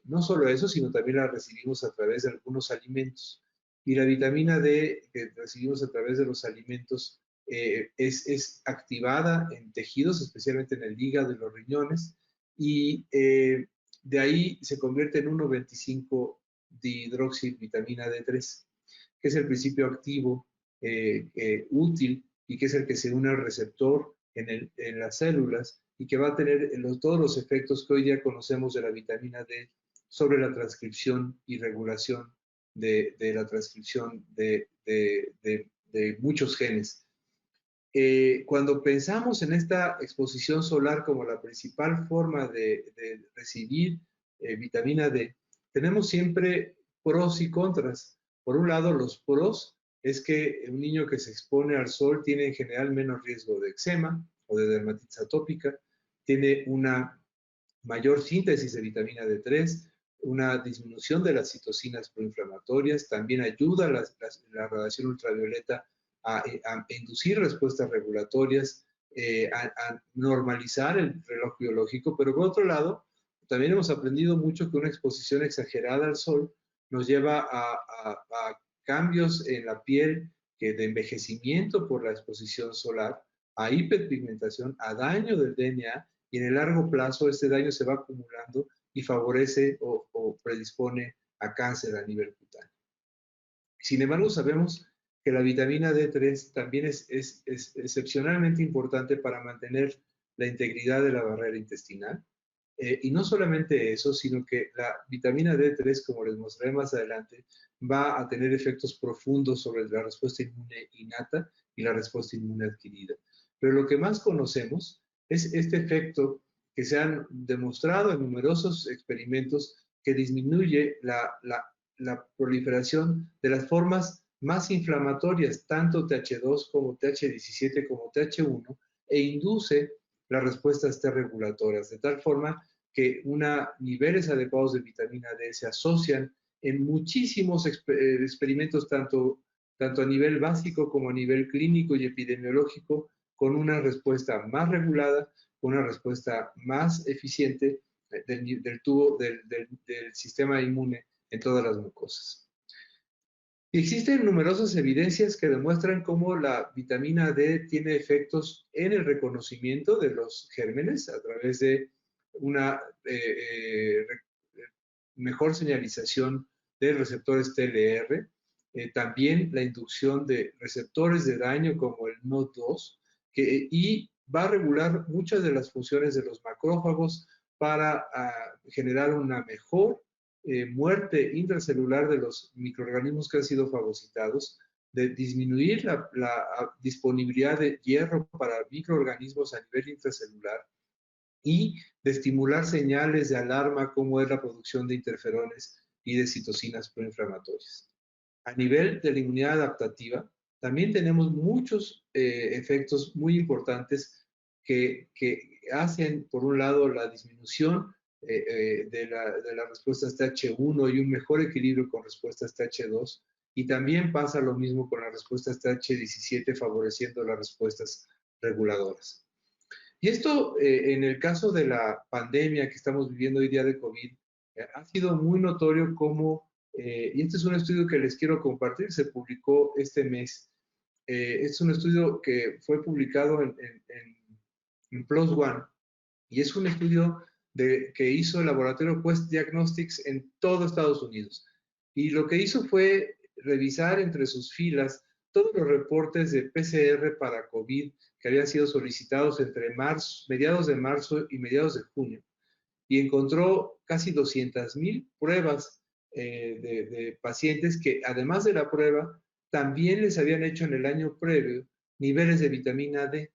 No solo eso, sino también la recibimos a través de algunos alimentos. Y la vitamina D que recibimos a través de los alimentos es activada en tejidos, especialmente en el hígado y los riñones, y de ahí se convierte en 1,25 dihidroxivitamina D3, que es el principio activo útil y que es el que se une al receptor en las células y que va a tener todos los efectos que hoy día conocemos de la vitamina D sobre la transcripción y regulación de la transcripción de muchos genes. Cuando pensamos en esta exposición solar como la principal forma de recibir vitamina D, tenemos siempre pros y contras. Por un lado, los pros es que un niño que se expone al sol tiene en general menos riesgo de eczema o de dermatitis atópica, tiene una mayor síntesis de vitamina D3, una disminución de las citocinas proinflamatorias, también ayuda la radiación ultravioleta a inducir respuestas regulatorias, a normalizar el reloj biológico, pero por otro lado, también hemos aprendido mucho que una exposición exagerada al sol nos lleva a cambios en la piel de envejecimiento por la exposición solar, a hiperpigmentación, a daño del DNA, y en el largo plazo este daño se va acumulando y favorece o predispone a cáncer a nivel cutáneo. Sin embargo, sabemos que la vitamina D3 también es excepcionalmente importante para mantener la integridad de la barrera intestinal. Y no solamente eso, sino que la vitamina D3, como les mostraré más adelante, va a tener efectos profundos sobre la respuesta inmune innata y la respuesta inmune adquirida. Pero lo que más conocemos es este efecto que se han demostrado en numerosos experimentos que disminuye la proliferación de las formas más inflamatorias, tanto TH2 como TH17 como TH1, e induce las respuestas T regulatorias, de tal forma que niveles adecuados de vitamina D se asocian en muchísimos experimentos, tanto a nivel básico como a nivel clínico y epidemiológico, con una respuesta más regulada, con una respuesta más eficiente del sistema inmune en todas las mucosas. Y existen numerosas evidencias que demuestran cómo la vitamina D tiene efectos en el reconocimiento de los gérmenes a través de una mejor señalización de receptores TLR, también la inducción de receptores de daño como el NOD2, y va a regular muchas de las funciones de los macrófagos para generar una mejor muerte intracelular de los microorganismos que han sido fagocitados, de disminuir la disponibilidad de hierro para microorganismos a nivel intracelular y de estimular señales de alarma como es la producción de interferones y de citocinas proinflamatorias. A nivel de la inmunidad adaptativa, también tenemos muchos efectos muy importantes que hacen, por un lado, la disminución de las respuestas TH1 y un mejor equilibrio con respuestas TH2, y también pasa lo mismo con las respuestas TH17, favoreciendo las respuestas reguladoras. Y esto, en el caso de la pandemia que estamos viviendo hoy día de COVID, ha sido muy notorio cómo, y este es un estudio que les quiero compartir, se publicó este mes. Es un estudio que fue publicado en PLOS ONE, y es un estudio que hizo el laboratorio Quest Diagnostics en todo Estados Unidos. Y lo que hizo fue revisar entre sus filas todos los reportes de PCR para COVID que habían sido solicitados entre mediados de marzo y mediados de junio, y encontró casi 200,000 pruebas de pacientes que, además de la prueba, también les habían hecho en el año previo niveles de vitamina D.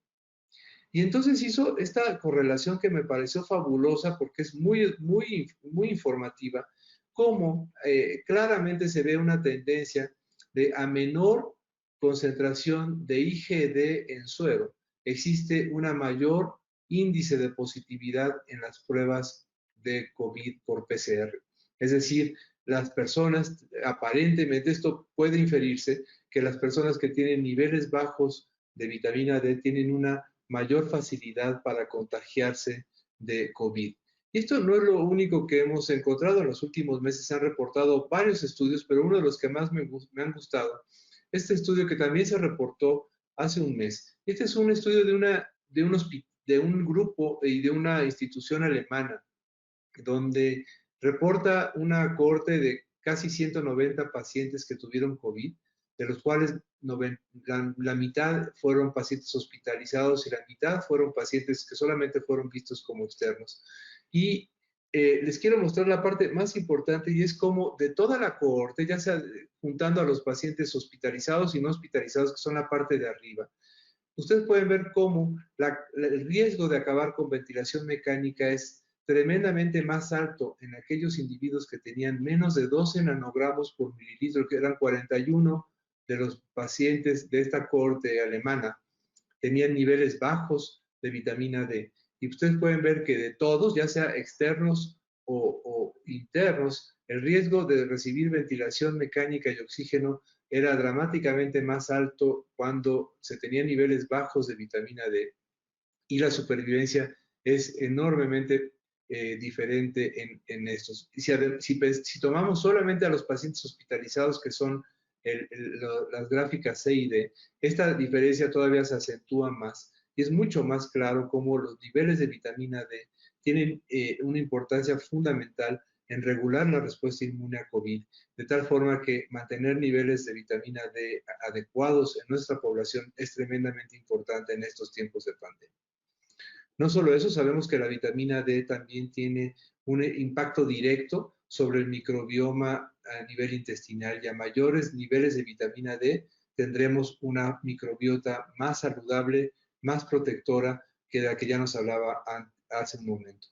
Y entonces hizo esta correlación que me pareció fabulosa porque es muy, muy, muy informativa, cómo claramente se ve una tendencia de a menor concentración de IgD en suero, existe una mayor índice de positividad en las pruebas de COVID por PCR. Es decir, las personas, aparentemente esto puede inferirse, que las personas que tienen niveles bajos de vitamina D tienen una mayor facilidad para contagiarse de COVID. Y esto no es lo único que hemos encontrado. En los últimos meses se han reportado varios estudios, pero uno de los que más me han gustado, este estudio que también se reportó hace un mes. Este es un estudio de un grupo y de una institución alemana, donde reporta una cohorte de casi 190 pacientes que tuvieron COVID, de los cuales la mitad fueron pacientes hospitalizados y la mitad fueron pacientes que solamente fueron vistos como externos. Y les quiero mostrar la parte más importante, y es cómo de toda la cohorte, ya sea juntando a los pacientes hospitalizados y no hospitalizados, que son la parte de arriba, ustedes pueden ver cómo el riesgo de acabar con ventilación mecánica es tremendamente más alto en aquellos individuos que tenían menos de 12 nanogramos por mililitro, que eran 41 de los pacientes de esta cohorte alemana, tenían niveles bajos de vitamina D. Y ustedes pueden ver que de todos, ya sea externos o internos, el riesgo de recibir ventilación mecánica y oxígeno era dramáticamente más alto cuando se tenían niveles bajos de vitamina D, y la supervivencia es enormemente diferente en estos. Y si tomamos solamente a los pacientes hospitalizados, que son las gráficas C y D, esta diferencia todavía se acentúa más, y es mucho más claro cómo los niveles de vitamina D tienen una importancia fundamental en regular la respuesta inmune a COVID, de tal forma que mantener niveles de vitamina D adecuados en nuestra población es tremendamente importante en estos tiempos de pandemia. No solo eso, sabemos que la vitamina D también tiene un impacto directo sobre el microbioma a nivel intestinal, y a mayores niveles de vitamina D tendremos una microbiota más saludable, más protectora que la que ya nos hablaba hace un momento.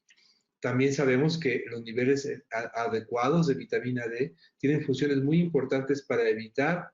También sabemos que los niveles adecuados de vitamina D tienen funciones muy importantes para evitar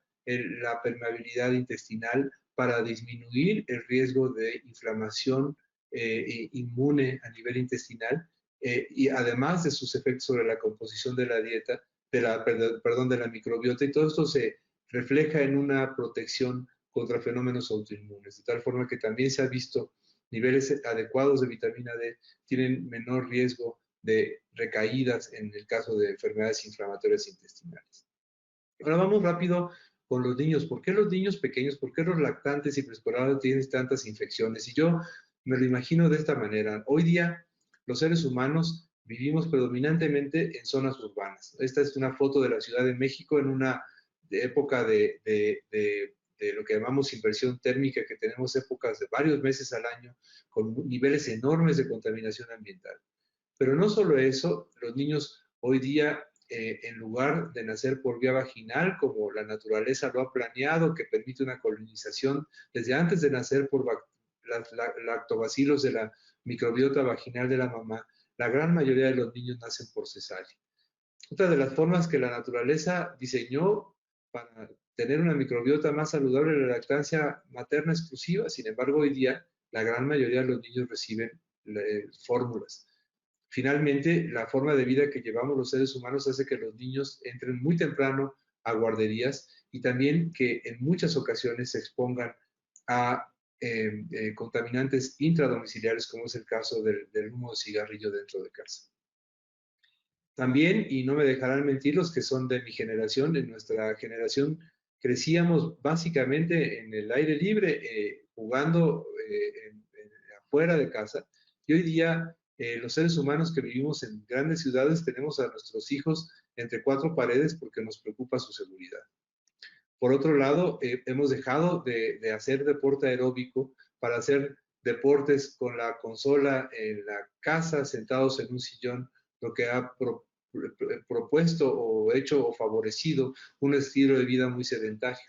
la permeabilidad intestinal para disminuir el riesgo de inflamación inmune a nivel intestinal, y además de sus efectos sobre la composición de la dieta, perdón, de la microbiota, y todo esto se refleja en una protección contra fenómenos autoinmunes, de tal forma que también se ha visto niveles adecuados de vitamina D tienen menor riesgo de recaídas en el caso de enfermedades inflamatorias intestinales. Ahora vamos rápido con los niños. ¿Por qué los niños pequeños, por qué los lactantes y preescolares tienen tantas infecciones? Y yo me lo imagino de esta manera. Hoy día los seres humanos vivimos predominantemente en zonas urbanas. Esta es una foto de la Ciudad de México en una época de lo que llamamos inversión térmica, que tenemos épocas de varios meses al año con niveles enormes de contaminación ambiental. Pero no solo eso, los niños hoy día, en lugar de nacer por vía vaginal, como la naturaleza lo ha planeado, que permite una colonización desde antes de nacer por lactobacilos de la microbiota vaginal de la mamá, la gran mayoría de los niños nacen por cesárea. Otra de las formas que la naturaleza diseñó para tener una microbiota más saludable es la lactancia materna exclusiva. Sin embargo, hoy día la gran mayoría de los niños reciben fórmulas. Finalmente, la forma de vida que llevamos los seres humanos hace que los niños entren muy temprano a guarderías y también que en muchas ocasiones se expongan a contaminantes intradomiciliares, como es el caso del humo de cigarrillo dentro de casa. También, y no me dejarán mentir los que son de mi generación, en nuestra generación crecíamos básicamente en el aire libre, jugando afuera de casa, y hoy día los seres humanos que vivimos en grandes ciudades tenemos a nuestros hijos entre cuatro paredes porque nos preocupa su seguridad. Por otro lado, hemos dejado de hacer deporte aeróbico para hacer deportes con la consola en la casa, sentados en un sillón, lo que ha propuesto o hecho o favorecido un estilo de vida muy sedentario.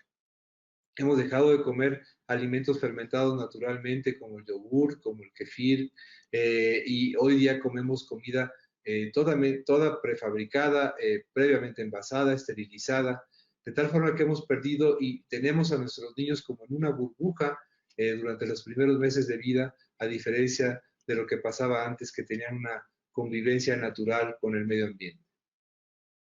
Hemos dejado de comer alimentos fermentados naturalmente, como el yogur, como el kefir, y hoy día comemos comida toda prefabricada, previamente envasada, esterilizada, de tal forma que hemos perdido y tenemos a nuestros niños como en una burbuja durante los primeros meses de vida, a diferencia de lo que pasaba antes, que tenían una convivencia natural con el medio ambiente.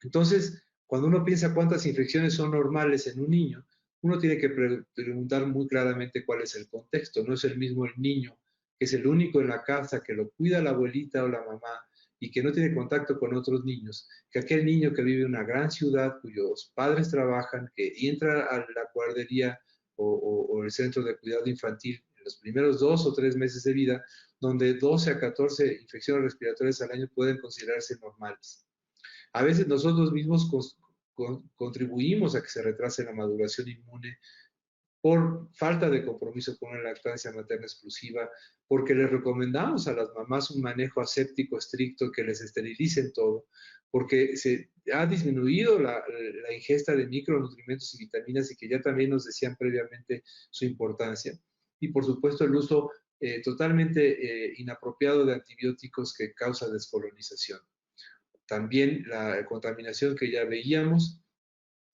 Entonces, cuando uno piensa cuántas infecciones son normales en un niño, uno tiene que preguntar muy claramente cuál es el contexto. No es el mismo el niño, que es el único en la casa, que lo cuida la abuelita o la mamá y que no tiene contacto con otros niños, que aquel niño que vive en una gran ciudad, cuyos padres trabajan, que entra a la guardería o el centro de cuidado infantil en los primeros 2 o 3 meses de vida, donde 12 a 14 infecciones respiratorias al año pueden considerarse normales. A veces nosotros mismos contribuimos a que se retrase la maduración inmune por falta de compromiso con la lactancia materna exclusiva, porque les recomendamos a las mamás un manejo aséptico estricto, que les esterilicen todo, porque se ha disminuido la ingesta de micronutrientes y vitaminas y que ya también nos decían previamente su importancia. Y por supuesto el uso totalmente inapropiado de antibióticos que causa descolonización. También la contaminación que ya veíamos,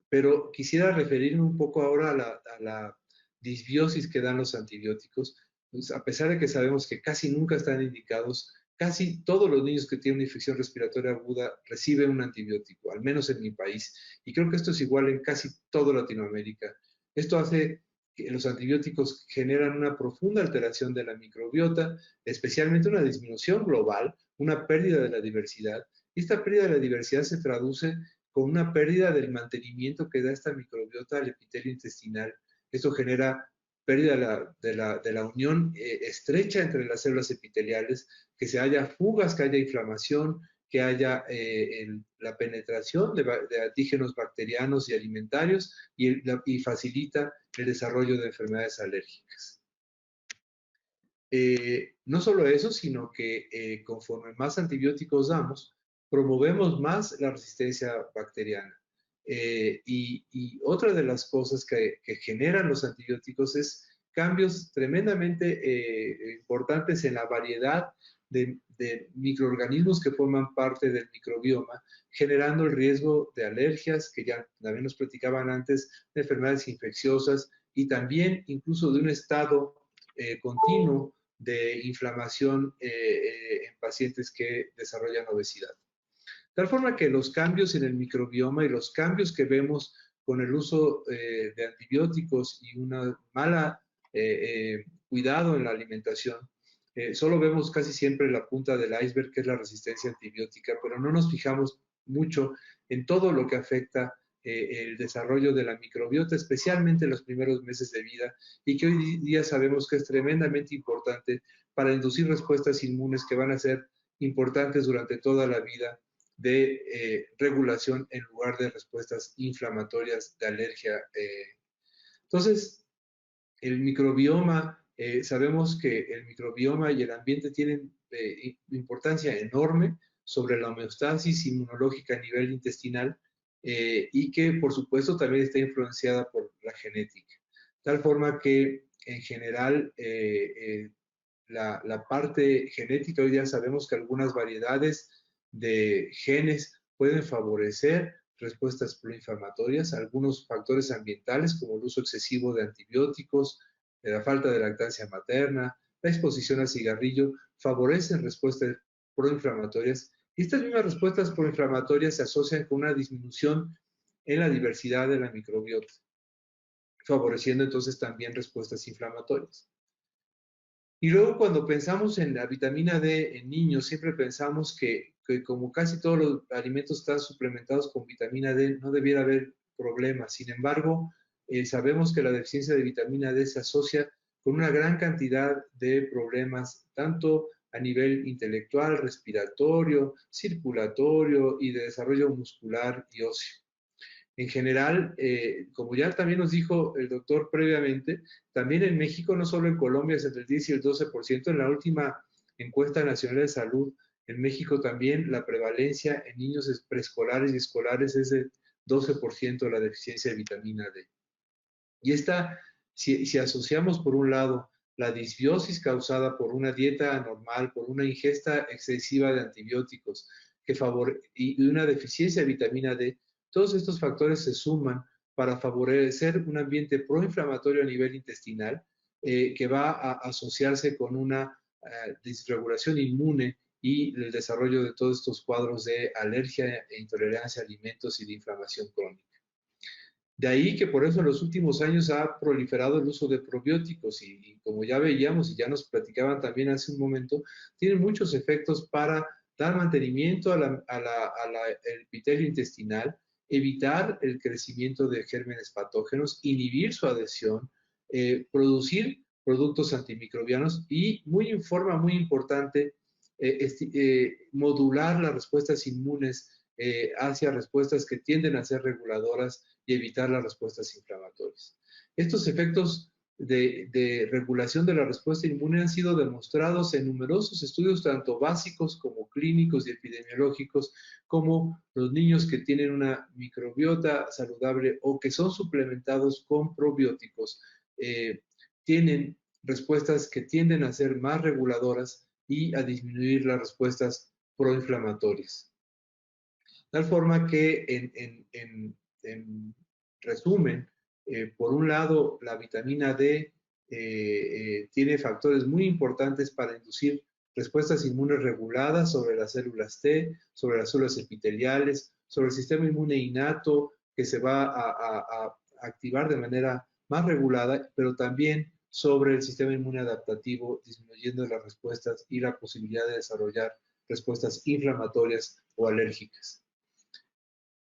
pero quisiera referirme un poco ahora a la disbiosis que dan los antibióticos. Pues, a pesar de que sabemos que casi nunca están indicados, casi todos los niños que tienen una infección respiratoria aguda reciben un antibiótico, al menos en mi país. Y creo que esto es igual en casi toda Latinoamérica. Esto hace que los antibióticos generan una profunda alteración de la microbiota, especialmente una disminución global, una pérdida de la diversidad. Y esta pérdida de la diversidad se traduce con una pérdida del mantenimiento que da esta microbiota al epitelio intestinal. Esto genera pérdida de la unión estrecha entre las células epiteliales, que se haya fugas, que haya inflamación, que haya la penetración de antígenos bacterianos y alimentarios y facilita el desarrollo de enfermedades alérgicas. No solo eso, sino que conforme más antibióticos damos, promovemos más la resistencia bacteriana. Y otra de las cosas que generan los antibióticos es cambios tremendamente importantes en la variedad de microorganismos que forman parte del microbioma, generando el riesgo de alergias, que ya también nos platicaban antes, de enfermedades infecciosas y también incluso de un estado continuo de inflamación en pacientes que desarrollan obesidad. De tal forma que los cambios en el microbioma y los cambios que vemos con el uso de antibióticos y una mala cuidado en la alimentación, solo vemos casi siempre la punta del iceberg, que es la resistencia antibiótica, pero no nos fijamos mucho en todo lo que afecta el desarrollo de la microbiota, especialmente en los primeros meses de vida, y que hoy día sabemos que es tremendamente importante para inducir respuestas inmunes que van a ser importantes durante toda la vida de regulación en lugar de respuestas inflamatorias de alergia. Entonces, el microbioma, sabemos que el microbioma y el ambiente tienen importancia enorme sobre la homeostasis inmunológica a nivel intestinal y que, por supuesto, también está influenciada por la genética. Tal forma que, en general, la parte genética, hoy ya sabemos que algunas variedades de genes pueden favorecer respuestas proinflamatorias, algunos factores ambientales como el uso excesivo de antibióticos, la falta de lactancia materna, la exposición al cigarrillo, favorecen respuestas proinflamatorias. Y estas mismas respuestas proinflamatorias se asocian con una disminución en la diversidad de la microbiota, favoreciendo entonces también respuestas inflamatorias. Y luego cuando pensamos en la vitamina D en niños, siempre pensamos que como casi todos los alimentos están suplementados con vitamina D, no debiera haber problemas. Sin embargo, sabemos que la deficiencia de vitamina D se asocia con una gran cantidad de problemas, tanto a nivel intelectual, respiratorio, circulatorio y de desarrollo muscular y óseo. En general, como ya también nos dijo el doctor previamente, también en México, no solo en Colombia, es entre el 10 y el 12%. En la última encuesta nacional de salud, en México también la prevalencia en niños preescolares y escolares es de 12% de la deficiencia de vitamina D. Y esta, si asociamos por un lado la disbiosis causada por una dieta anormal, por una ingesta excesiva de antibióticos y una deficiencia de vitamina D, todos estos factores se suman para favorecer un ambiente proinflamatorio a nivel intestinal que va a asociarse con una disregulación inmune y el desarrollo de todos estos cuadros de alergia e intolerancia a alimentos y de inflamación crónica. De ahí que por eso en los últimos años ha proliferado el uso de probióticos y como ya veíamos y ya nos platicaban también hace un momento, tienen muchos efectos para dar mantenimiento al epitelio intestinal, evitar el crecimiento de gérmenes patógenos, inhibir su adhesión, producir productos antimicrobianos y forma muy importante, modular las respuestas inmunes hacia respuestas que tienden a ser reguladoras y evitar las respuestas inflamatorias. Estos efectos de regulación de la respuesta inmune han sido demostrados en numerosos estudios, tanto básicos como clínicos y epidemiológicos, como los niños que tienen una microbiota saludable o que son suplementados con probióticos, tienen respuestas que tienden a ser más reguladoras y a disminuir las respuestas proinflamatorias. Tal forma que, en resumen, por un lado, la vitamina D tiene factores muy importantes para inducir respuestas inmunes reguladas sobre las células T, sobre las células epiteliales, sobre el sistema inmune innato que se va a activar de manera más regulada, pero también sobre el sistema inmune adaptativo, disminuyendo las respuestas y la posibilidad de desarrollar respuestas inflamatorias o alérgicas.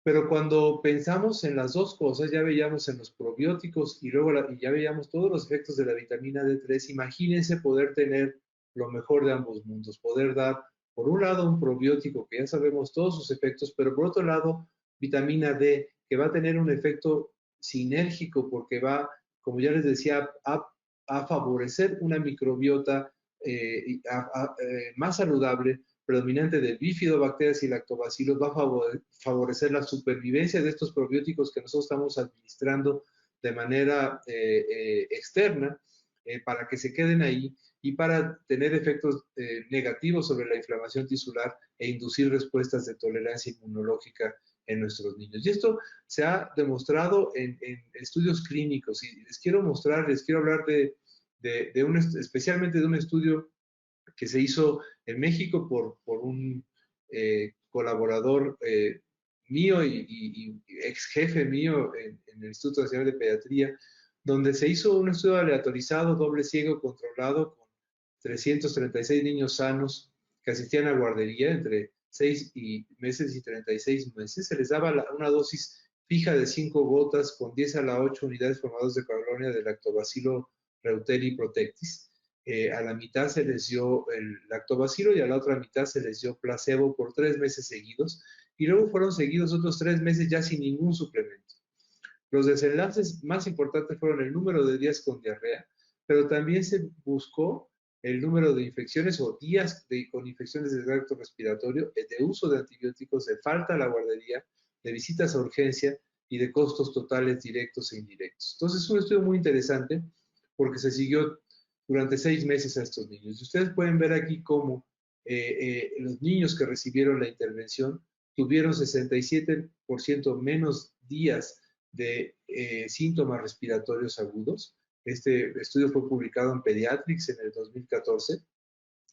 Pero cuando pensamos en las dos cosas, ya veíamos en los probióticos y luego ya veíamos todos los efectos de la vitamina D3, imagínense poder tener lo mejor de ambos mundos, poder dar, por un lado, un probiótico que ya sabemos todos sus efectos, pero por otro lado, vitamina D, que va a tener un efecto sinérgico porque va, como ya les decía, a favorecer una microbiota más saludable, predominante de bifidobacterias y lactobacilos, va a favorecer la supervivencia de estos probióticos que nosotros estamos administrando de manera externa para que se queden ahí y para tener efectos negativos sobre la inflamación tisular e inducir respuestas de tolerancia inmunológica en nuestros niños. Y esto se ha demostrado en estudios clínicos y les quiero mostrar, les quiero hablar especialmente de un estudio que se hizo en México por un colaborador mío y ex jefe mío en el Instituto Nacional de Pediatría, donde se hizo un estudio aleatorizado, doble ciego, controlado, con 336 niños sanos que asistían a guardería entre 6 meses y 36 meses. Se les daba una dosis fija de 5 gotas con 10 a la 8 unidades formadoras de colonia de lactobacilo reuteri protectis. A la mitad se les dio el lactobacilo y a la otra mitad se les dio placebo por 3 meses seguidos, y luego fueron seguidos otros 3 meses ya sin ningún suplemento. Los desenlaces más importantes fueron el número de días con diarrea, pero también se buscó el número de infecciones o días con infecciones del tracto respiratorio, de uso de antibióticos, de falta a la guardería, de visitas a urgencia y de costos totales directos e indirectos. Entonces es un estudio muy interesante porque se siguió durante 6 meses a estos niños. Y ustedes pueden ver aquí cómo los niños que recibieron la intervención tuvieron 67% menos días de síntomas respiratorios agudos. Este estudio fue publicado en Pediatrics en el 2014.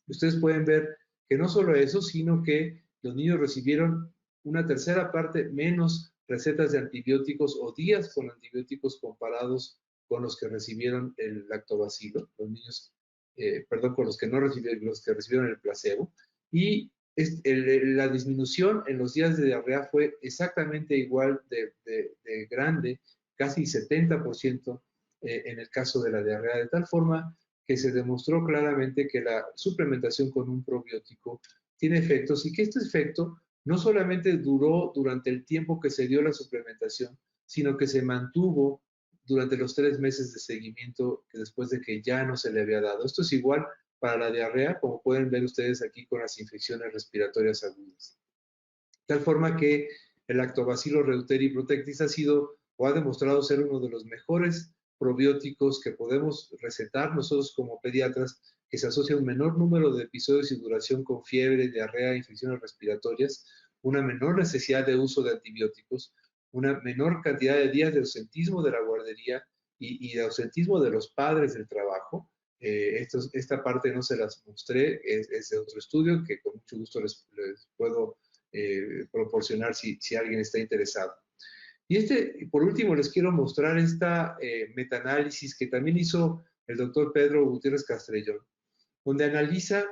Ustedes pueden ver que no solo eso, sino que los niños recibieron una tercera parte menos recetas de antibióticos o días con antibióticos comparados con los que recibieron el lactobacilo, los niños, perdón, con los que no recibieron, los que recibieron el placebo. Y la disminución en los días de diarrea fue exactamente igual de grande, casi 70% en el caso de la diarrea, de tal forma que se demostró claramente que la suplementación con un probiótico tiene efectos y que este efecto no solamente duró durante el tiempo que se dio la suplementación, sino que se mantuvo durante los 3 meses de seguimiento después de que ya no se le había dado. Esto es igual para la diarrea, como pueden ver ustedes aquí con las infecciones respiratorias agudas. De tal forma que el Lactobacillus reuteri protectis ha sido o ha demostrado ser uno de los mejores probióticos que podemos recetar nosotros como pediatras, que se asocia a un menor número de episodios y duración con fiebre, diarrea, infecciones respiratorias, una menor necesidad de uso de antibióticos, una menor cantidad de días de ausentismo de la guardería y de ausentismo de los padres del trabajo. Esta parte no se las mostré, es de otro estudio que con mucho gusto les puedo proporcionar si alguien está interesado. Y por último, les quiero mostrar esta metaanálisis que también hizo el doctor Pedro Gutiérrez Castrellón, donde analiza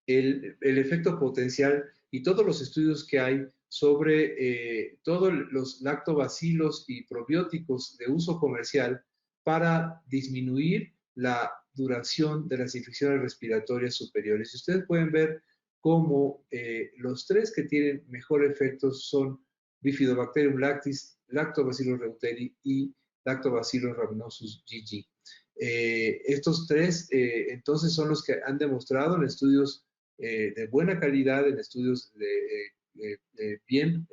el efecto potencial y todos los estudios que hay sobre todos los lactobacilos y probióticos de uso comercial para disminuir la duración de las infecciones respiratorias superiores. Y ustedes pueden ver cómo los 3 que tienen mejor efecto son Bifidobacterium lactis, Lactobacillus reuteri y Lactobacillus rhamnosus GG. Estos 3 entonces son los que han demostrado en estudios de buena calidad, en estudios bien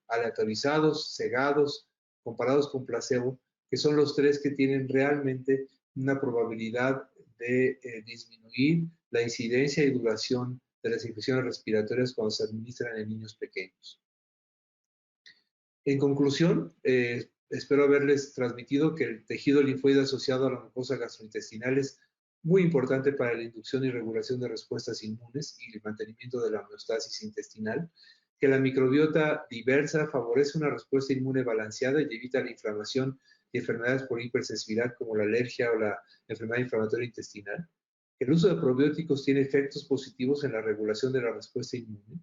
aleatorizados, cegados, comparados con placebo, que son los 3 que tienen realmente una probabilidad de disminuir la incidencia y duración de las infecciones respiratorias cuando se administran en niños pequeños. En conclusión, espero haberles transmitido que el tejido linfoide asociado a la mucosa gastrointestinal es muy importante para la inducción y regulación de respuestas inmunes y el mantenimiento de la homeostasis intestinal, que la microbiota diversa favorece una respuesta inmune balanceada y evita la inflamación y enfermedades por hipersensibilidad como la alergia o la enfermedad inflamatoria intestinal, que el uso de probióticos tiene efectos positivos en la regulación de la respuesta inmune,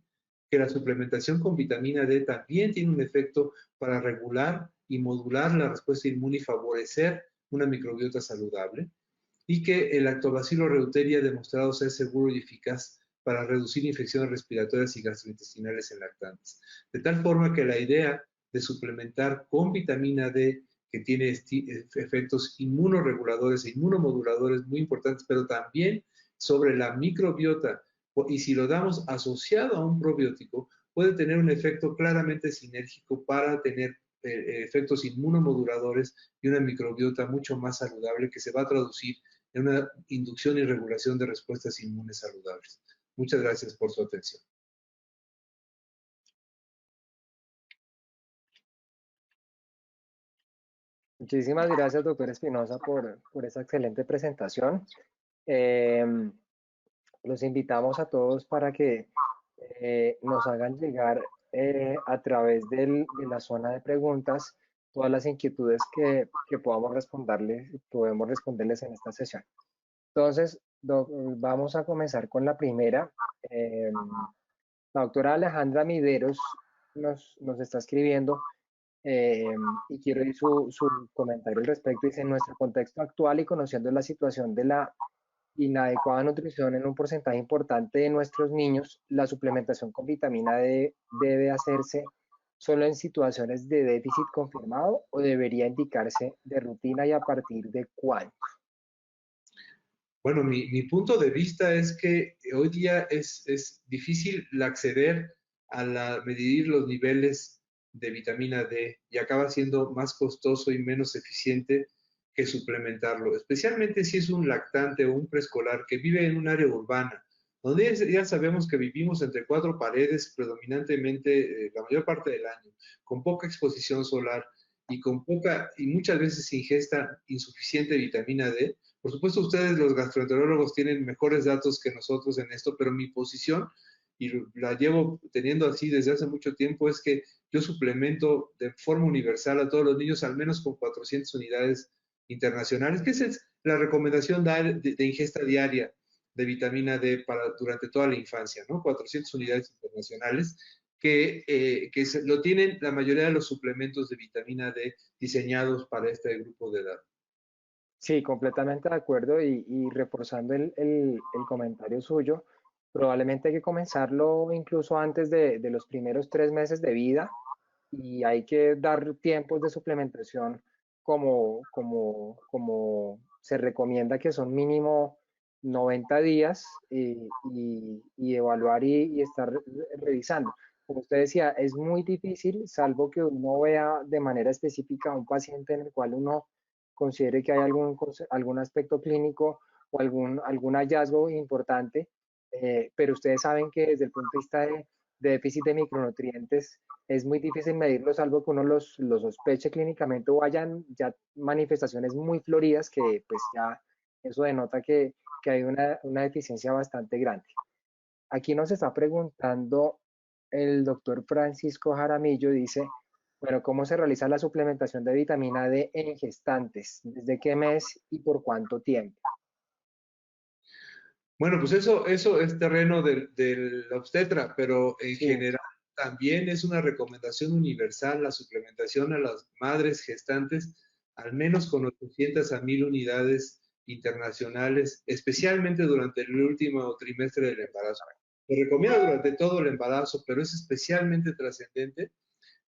que la suplementación con vitamina D también tiene un efecto para regular y modular la respuesta inmune y favorecer una microbiota saludable, y que el Lactobacillus reuteri ha demostrado ser seguro y eficaz para reducir infecciones respiratorias y gastrointestinales en lactantes. De tal forma que la idea de suplementar con vitamina D, que tiene efectos inmunoreguladores e inmunomoduladores muy importantes, pero también sobre la microbiota, y si lo damos asociado a un probiótico, puede tener un efecto claramente sinérgico para tener efectos inmunomoduladores y una microbiota mucho más saludable que se va a traducir en una inducción y regulación de respuestas inmunes saludables. Muchas gracias por su atención. Muchísimas gracias, doctor Espinosa, por esa excelente presentación. Eh, los invitamos a todos para que nos hagan llegar a través de la zona de preguntas todas las inquietudes que podemos responderles en esta sesión. Entonces, vamos a comenzar con la primera. La doctora Alejandra Mideros nos está escribiendo y quiero oír su comentario al respecto. Dice, en nuestro contexto actual y conociendo la situación de la inadecuada nutrición en un porcentaje importante de nuestros niños, la suplementación con vitamina D debe hacerse solo en situaciones de déficit confirmado o debería indicarse de rutina y a partir de cuándo. Bueno, mi punto de vista es que hoy día es difícil acceder a medir los niveles de vitamina D y acaba siendo más costoso y menos eficiente que suplementarlo, especialmente si es un lactante o un preescolar que vive en un área urbana, donde ya sabemos que vivimos entre cuatro paredes predominantemente la mayor parte del año, con poca exposición solar y con poca y muchas veces ingesta insuficiente de vitamina D. Por supuesto, ustedes los gastroenterólogos tienen mejores datos que nosotros en esto, pero mi posición, y la llevo teniendo así desde hace mucho tiempo, es que yo suplemento de forma universal a todos los niños al menos con 400 unidades internacionales, que esa es la recomendación de ingesta diaria de vitamina D durante toda la infancia, ¿no? 400 unidades internacionales que lo tienen la mayoría de los suplementos de vitamina D diseñados para este grupo de edad. Sí, completamente de acuerdo y reforzando el comentario suyo, probablemente hay que comenzarlo incluso antes de los primeros 3 meses de vida y hay que dar tiempos de suplementación como se recomienda que son mínimo 90 días y evaluar y estar revisando. Como usted decía, es muy difícil, salvo que uno vea de manera específica a un paciente en el cual uno considere que hay algún aspecto clínico o algún hallazgo importante, pero ustedes saben que desde el punto de vista de déficit de micronutrientes es muy difícil medirlo, salvo que uno los sospeche clínicamente o hayan ya manifestaciones muy floridas que pues ya eso denota que hay una deficiencia bastante grande. Aquí nos está preguntando el doctor Francisco Jaramillo, dice, bueno, ¿cómo se realiza la suplementación de vitamina D en gestantes? ¿Desde qué mes y por cuánto tiempo? Bueno, pues eso es terreno del obstetra, pero en Sí, general también es una recomendación universal la suplementación a las madres gestantes, al menos con 800 a 1000 unidades internacionales, especialmente durante el último trimestre del embarazo. Se recomienda durante todo el embarazo, pero es especialmente trascendente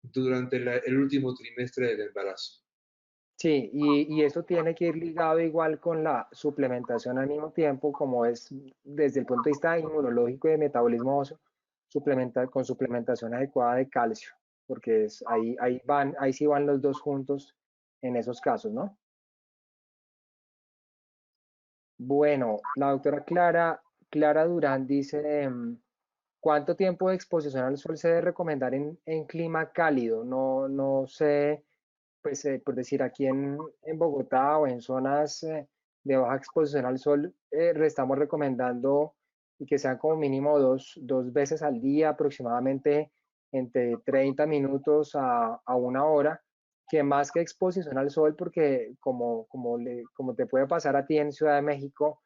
durante el último trimestre del embarazo. sí, y eso tiene que ir ligado igual con la suplementación al mismo tiempo, como es desde el punto de vista inmunológico y de metabolismo óseo, con suplementación adecuada de calcio, porque ahí sí van los dos juntos en esos casos, ¿no? Bueno, la doctora Clara Durán dice, ¿cuánto tiempo de exposición al sol se debe recomendar en clima cálido? No sé, pues por decir aquí en Bogotá o en zonas de baja exposición al sol, estamos recomendando y que sean como mínimo dos veces al día, aproximadamente entre 30 minutos a 1 hora, que más que exposición al sol, porque como te puede pasar a ti en Ciudad de México,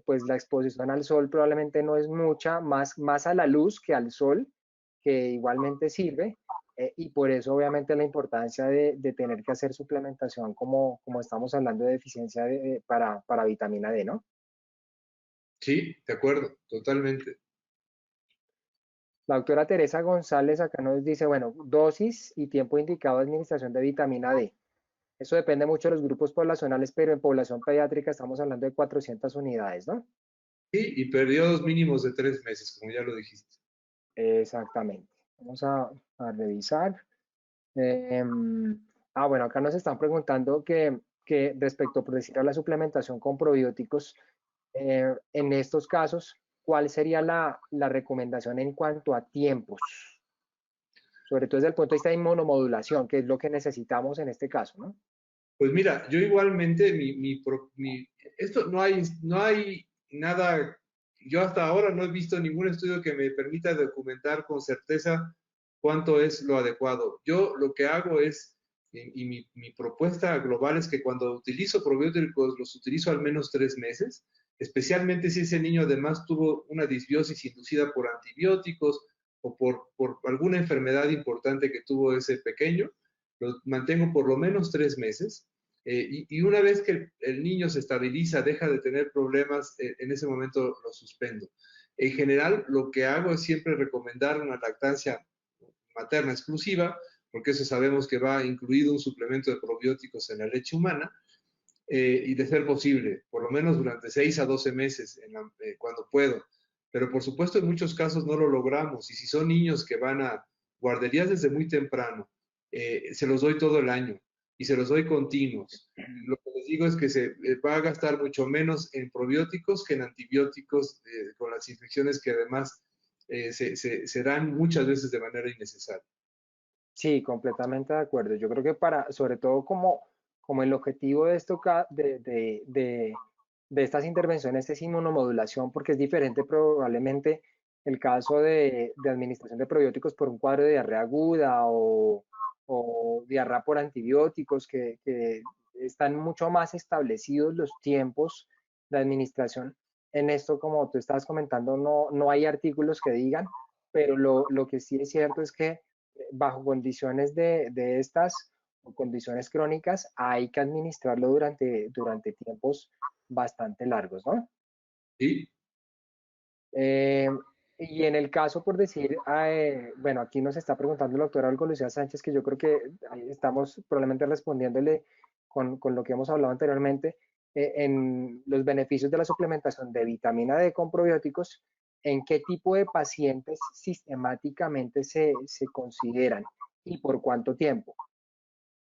pues la exposición al sol probablemente no es mucha, más a la luz que al sol, que igualmente sirve, y por eso obviamente la importancia de tener que hacer suplementación como estamos hablando de deficiencia para vitamina D, ¿no? Sí, de acuerdo, totalmente. La doctora Teresa González acá nos dice, bueno, dosis y tiempo indicado de administración de vitamina D. Eso depende mucho de los grupos poblacionales, pero en población pediátrica estamos hablando de 400 unidades, ¿no? Sí, y periodos mínimos de 3 meses, como ya lo dijiste. Exactamente. Vamos a revisar. Bueno, acá nos están preguntando que respecto, por decir, a la suplementación con probióticos, en estos casos, ¿cuál sería la recomendación en cuanto a tiempos? Sobre todo desde el punto de vista de inmunomodulación, que es lo que necesitamos en este caso, ¿no? Pues mira, yo igualmente, esto no hay nada, yo hasta ahora no he visto ningún estudio que me permita documentar con certeza cuánto es lo adecuado. Yo lo que hago es, y mi propuesta global es que cuando utilizo probióticos los utilizo al menos 3 meses, especialmente si ese niño además tuvo una disbiosis inducida por antibióticos o por alguna enfermedad importante que tuvo ese pequeño, lo mantengo por lo menos 3 meses. Y una vez que el niño se estabiliza, deja de tener problemas, en ese momento lo suspendo. En general, lo que hago es siempre recomendar una lactancia materna exclusiva, porque eso sabemos que va incluido un suplemento de probióticos en la leche humana, y de ser posible, por lo menos durante 6 a 12 meses, cuando puedo. Pero por supuesto, en muchos casos no lo logramos. Y si son niños que van a guarderías desde muy temprano, se los doy todo el año y se los doy continuos. Lo que les digo es que se va a gastar mucho menos en probióticos que en antibióticos, con las infecciones que además se dan muchas veces de manera innecesaria. Sí, completamente de acuerdo. Yo creo que sobre todo como el objetivo de esto, de estas intervenciones es inmunomodulación, porque es diferente probablemente el caso de administración de probióticos por un cuadro de diarrea aguda o diarrea por antibióticos, que están mucho más establecidos los tiempos de administración. En esto, como tú estabas comentando, no hay artículos que digan, pero lo que sí es cierto es que bajo condiciones de estas o condiciones crónicas hay que administrarlo durante tiempos bastante largos, ¿no? ¿Sí? Eh, y en el caso, por decir, bueno, aquí nos está preguntando el doctor Algo Lucía Sánchez, que yo creo que ahí estamos probablemente respondiéndole con lo que hemos hablado anteriormente, en los beneficios de la suplementación de vitamina D con probióticos, ¿en qué tipo de pacientes sistemáticamente se consideran y por cuánto tiempo?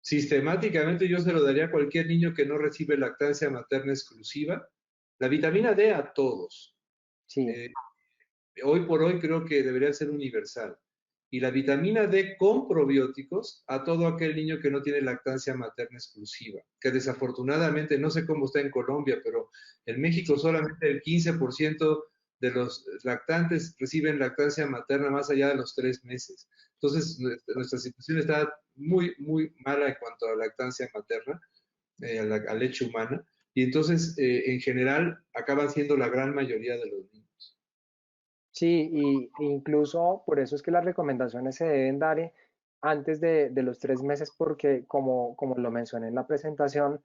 Sistemáticamente yo se lo daría a cualquier niño que no recibe lactancia materna exclusiva. La vitamina D a todos. Sí, Eh, Hoy por hoy creo que debería ser universal. Y la vitamina D con probióticos a todo aquel niño que no tiene lactancia materna exclusiva, que desafortunadamente, no sé cómo está en Colombia, pero en México sí, solamente el 15% de los lactantes reciben lactancia materna más allá de los 3 meses. Entonces, nuestra situación está muy, muy mala en cuanto a lactancia materna, a leche humana, y entonces, en general, acaban siendo la gran mayoría de los niños. sí, y incluso por eso es que las recomendaciones se deben dar antes de los 3 meses, porque como lo mencioné en la presentación,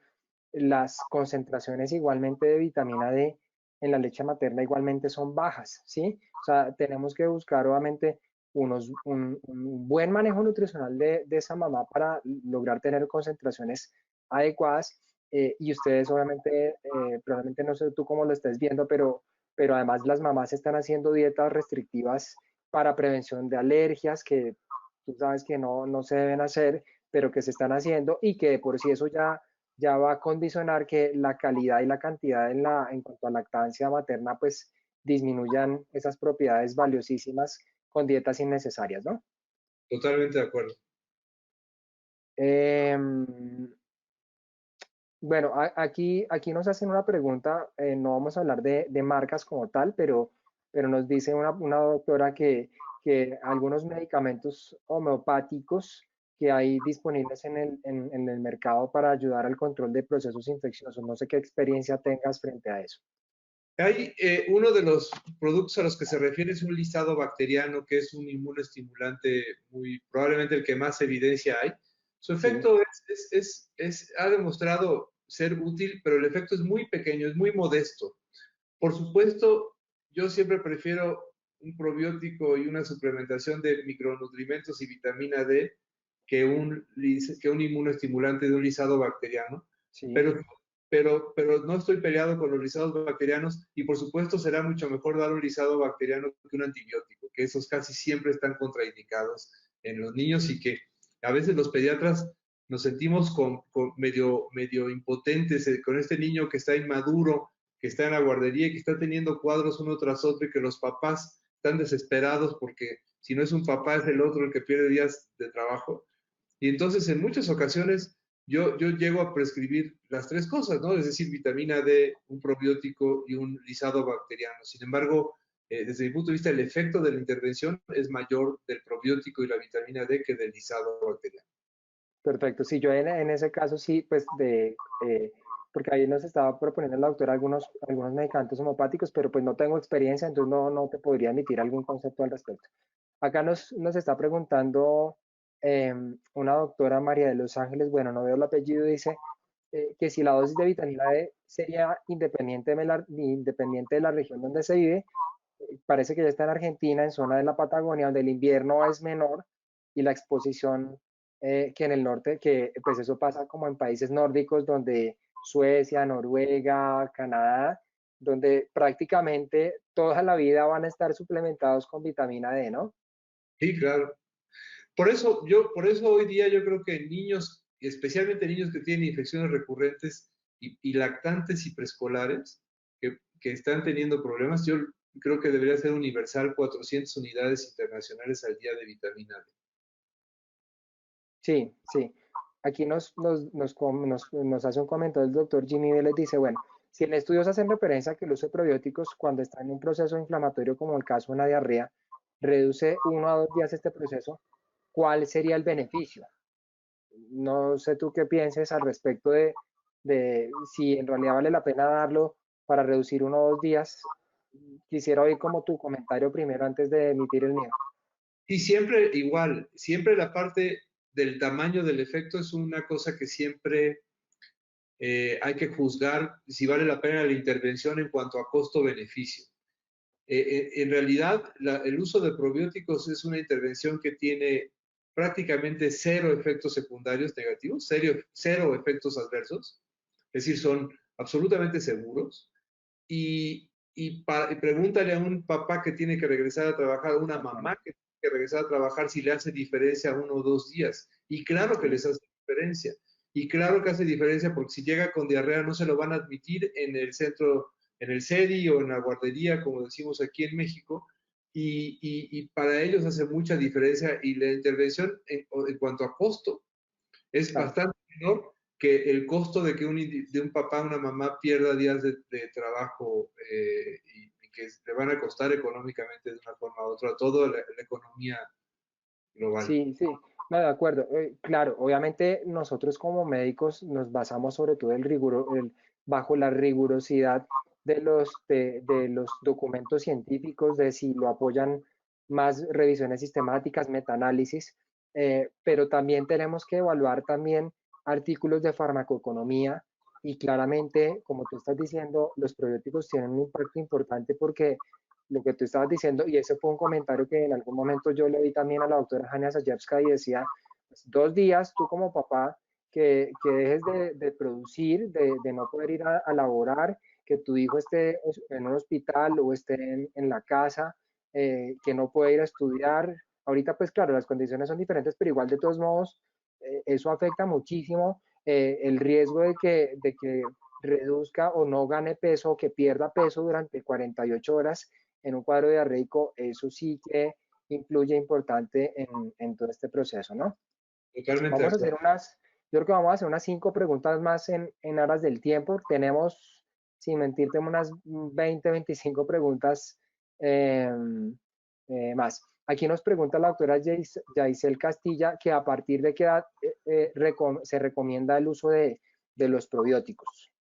las concentraciones igualmente de vitamina D en la leche materna igualmente son bajas, ¿sí? O sea, tenemos que buscar obviamente un buen manejo nutricional de esa mamá para lograr tener concentraciones adecuadas. Y ustedes obviamente, probablemente no sé tú cómo lo estés viendo, pero además las mamás están haciendo dietas restrictivas para prevención de alergias que tú sabes que no se deben hacer, pero que se están haciendo y que por si eso ya va a condicionar que la calidad y la cantidad en cuanto a lactancia materna, pues disminuyan esas propiedades valiosísimas con dietas innecesarias, ¿no? Totalmente de acuerdo. Eh, bueno, aquí nos hacen una pregunta, no vamos a hablar de marcas como tal, pero nos dice una doctora que algunos medicamentos homeopáticos que hay disponibles en el mercado para ayudar al control de procesos infecciosos. No sé qué experiencia tengas frente a eso. Hay uno de los productos a los que se refiere es un listado bacteriano que es un inmunoestimulante muy probablemente el que más evidencia hay. Su Sí, efecto ha demostrado ser útil, pero el efecto es muy pequeño, es muy modesto. Por supuesto, yo siempre prefiero un probiótico y una suplementación de micronutrientes y vitamina D que un inmunoestimulante de un lisado bacteriano, sí. pero, pero no estoy peleado con los lisados bacterianos y por supuesto será mucho mejor dar un lisado bacteriano que un antibiótico, que esos casi siempre están contraindicados en los niños y que A veces los pediatras nos sentimos medio impotentes con este niño que está inmaduro, que está en la guardería y que está teniendo cuadros uno tras otro y que los papás están desesperados porque si no es un papá es el otro el que pierde días de trabajo. Y entonces en muchas ocasiones yo llego a prescribir las tres cosas, ¿no? Es decir, vitamina D, un probiótico y un lisado bacteriano. Sin embargo, desde mi punto de vista, el efecto de la intervención es mayor del probiótico y la vitamina D que del lisado bacteriano. Perfecto. Sí, yo en ese caso sí, pues porque ahí nos estaba proponiendo la doctora algunos medicamentos homopáticos, pero pues no tengo experiencia, entonces no te podría emitir algún concepto al respecto. Acá nos está preguntando una doctora María de los Ángeles, bueno, no veo el apellido, dice que si la dosis de vitamina D sería independiente de la región donde se vive. Parece que ya está en Argentina, en zona de la Patagonia, donde el invierno es menor y la exposición que en el norte, que pues eso pasa como en países nórdicos, donde Suecia, Noruega, Canadá, donde prácticamente toda la vida van a estar suplementados con vitamina D, ¿no? Sí, claro. Por eso hoy día yo creo que niños, especialmente niños que tienen infecciones recurrentes y lactantes y preescolares, que están teniendo problemas, yo creo que debería ser universal 400 unidades internacionales al día de vitamina D. Sí, sí. Aquí nos hace un comentario el doctor Jimmy Vélez, dice, bueno, si en estudios hacen referencia a que el uso de probióticos cuando está en un proceso inflamatorio como el caso de una diarrea, reduce 1 a 2 días este proceso, ¿cuál sería el beneficio? No sé tú qué pienses al respecto de si en realidad vale la pena darlo para reducir 1 o 2 días. Quisiera oír como tu comentario primero antes de emitir el mío. Y siempre igual, siempre la parte del tamaño del efecto es una cosa que siempre hay que juzgar si vale la pena la intervención en cuanto a costo-beneficio. En realidad, el uso de probióticos es una intervención que tiene prácticamente cero efectos secundarios negativos, cero efectos adversos, es decir, son absolutamente seguros. Y pregúntale a un papá que tiene que regresar a trabajar, a una Ajá, mamá que tiene que regresar a trabajar si le hace diferencia 1 o 2 días. Y claro que sí, les hace diferencia. Y claro que hace diferencia porque si llega con diarrea no se lo van a admitir en el centro, en el CEDI o en la guardería, como decimos aquí en México. Y para ellos hace mucha diferencia y la intervención en cuanto a costo es claro. bastante menor que el costo de que de un papá o una mamá pierda días de trabajo y que le van a costar económicamente de una forma u otra a toda la economía global. Sí, sí, no, de acuerdo. Claro, obviamente nosotros como médicos nos basamos sobre todo bajo la rigurosidad de los documentos científicos, de si lo apoyan más revisiones sistemáticas, metaanálisis, pero también tenemos que evaluar también artículos de farmacoeconomía y claramente, como tú estás diciendo, los probióticos tienen un impacto importante porque lo que tú estabas diciendo, y ese fue un comentario que en algún momento yo le vi también a la doctora Hania Sayevska y decía, pues, 2 días tú como papá que dejes de producir, de no poder ir a laborar, que tu hijo esté en un hospital o esté en la casa, que no puede ir a estudiar. Ahorita pues claro, las condiciones son diferentes, pero igual de todos modos, eso afecta muchísimo el riesgo de que reduzca o no gane peso o que pierda peso durante 48 horas en un cuadro diarreico, eso sí que influye importante en todo este proceso, ¿no? Totalmente de Vamos a hacer acuerdo. yo creo que vamos a hacer unas 5 preguntas más en aras del tiempo. Tenemos, sin mentirte, unas 20, 25 preguntas eh, más. Aquí nos pregunta la doctora Yaisel Castilla que a partir de qué edad se recomienda el uso de los probióticos.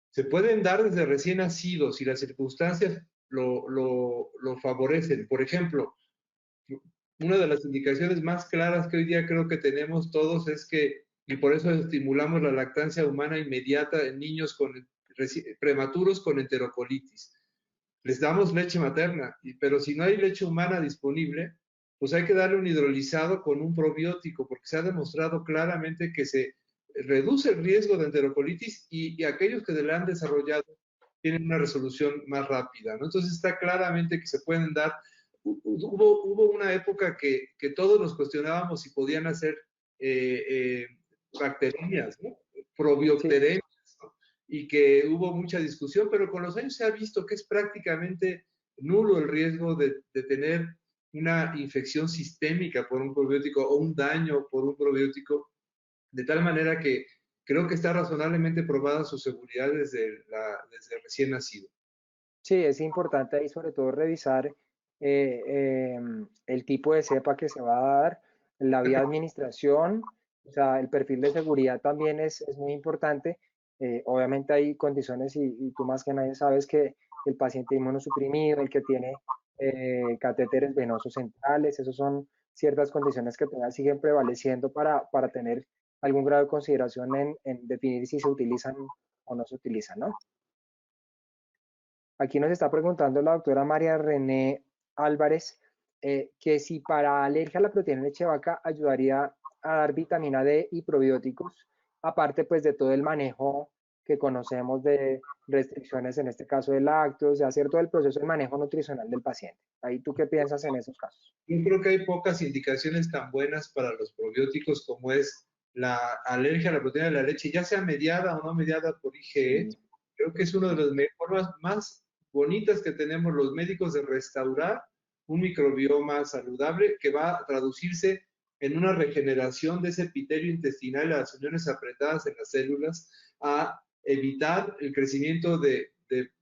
Se pueden dar desde recién nacidos si las circunstancias lo favorecen. Por ejemplo, una de las indicaciones más claras que hoy día creo que tenemos todos es que, y por eso estimulamos la lactancia humana inmediata en niños prematuros con enterocolitis. Les damos leche materna, pero si no hay leche humana disponible, pues hay que darle un hidrolizado con un probiótico, porque se ha demostrado claramente que se reduce el riesgo de enterocolitis y aquellos que la han desarrollado tienen una resolución más rápida, ¿no? Entonces está claramente que se pueden dar hubo una época que todos nos cuestionábamos si podían hacer eh, eh, bacterias, ¿no? Sí, Probiocteremias, ¿no? Y que hubo mucha discusión, pero con los años se ha visto que es prácticamente nulo el riesgo de tener una infección sistémica por un probiótico o un daño por un probiótico, de tal manera que creo que está razonablemente probada su seguridad desde recién nacido. sí, es importante ahí sobre todo revisar el tipo de cepa que se va a dar, la vía de administración, o sea, el perfil de seguridad también es muy importante. Obviamente hay condiciones y tú más que nadie sabes que el paciente inmunosuprimido, el que tiene catéteres venosos centrales, esos son ciertas condiciones que todavía siguen prevaleciendo para tener algún grado de consideración en definir si se utilizan o no se utilizan, ¿no? Aquí nos está preguntando la doctora María René Álvarez que si para alergia a la proteína de leche de vaca ayudaría a dar vitamina D y probióticos, aparte pues de todo el manejo que conocemos de restricciones, en este caso de lácteos, de hacer todo el proceso de manejo nutricional del paciente. Ahí tú qué piensas en esos casos. Yo creo que hay pocas indicaciones tan buenas para los probióticos como es la alergia a la proteína de la leche, ya sea mediada o no mediada por IgE. Mm, Creo que es una de las formas más bonitas que tenemos los médicos de restaurar un microbioma saludable que va a traducirse en una regeneración de ese epitelio intestinal y las uniones apretadas en las células, a evitar el crecimiento de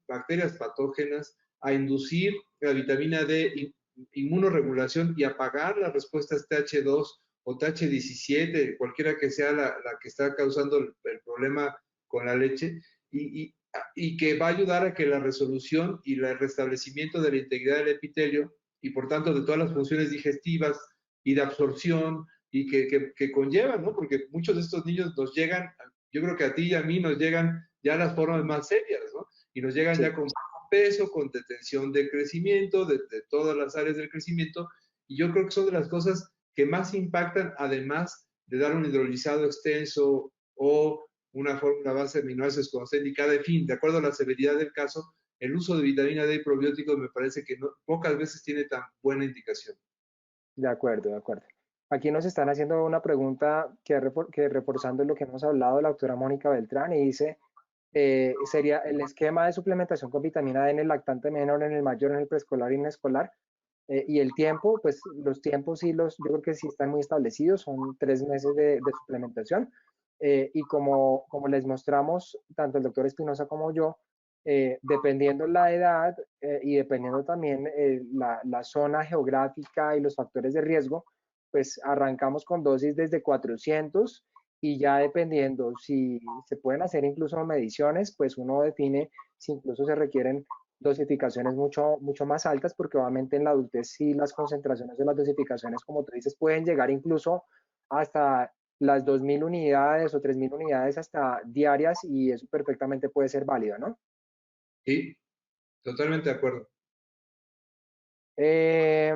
bacterias patógenas, a inducir la vitamina D inmunoregulación y apagar las respuestas TH2 o TH17, cualquiera que sea la que está causando el problema con la leche, y que va a ayudar a que la resolución y el restablecimiento de la integridad del epitelio y por tanto de todas las funciones digestivas y de absorción y que conllevan, ¿no? Porque muchos de estos niños nos llegan, yo creo que a ti y a mí nos llegan ya las formas más serias, ¿no? Y nos llegan ya sí. con peso, con detención de crecimiento, de todas las áreas del crecimiento, y yo creo que son de las cosas que más impactan, además de dar un hidrolizado extenso o una fórmula base de aminoácidos cuando está indicada, en fin, de acuerdo a la severidad del caso, el uso de vitamina D y probióticos me parece que no, pocas veces tiene tan buena indicación. De acuerdo, de acuerdo. Aquí nos están haciendo una pregunta que reforzando lo que hemos hablado la doctora Mónica Beltrán y dice, sería el esquema de suplementación con vitamina D en el lactante menor, en el mayor, en el preescolar y en el escolar. Y el tiempo, pues los tiempos sí yo creo que sí están muy establecidos, son 3 meses de suplementación. Y como les mostramos, tanto el doctor Espinosa como yo, dependiendo la edad y dependiendo también la zona geográfica y los factores de riesgo, pues arrancamos con dosis desde 400 y ya dependiendo si se pueden hacer incluso mediciones, pues uno define si incluso se requieren dosificaciones mucho más altas, porque obviamente en la adultez sí las concentraciones de las dosificaciones, como tú dices, pueden llegar incluso hasta las 2.000 unidades o 3.000 unidades hasta diarias y eso perfectamente puede ser válido, ¿no? Sí, totalmente de acuerdo. Eh,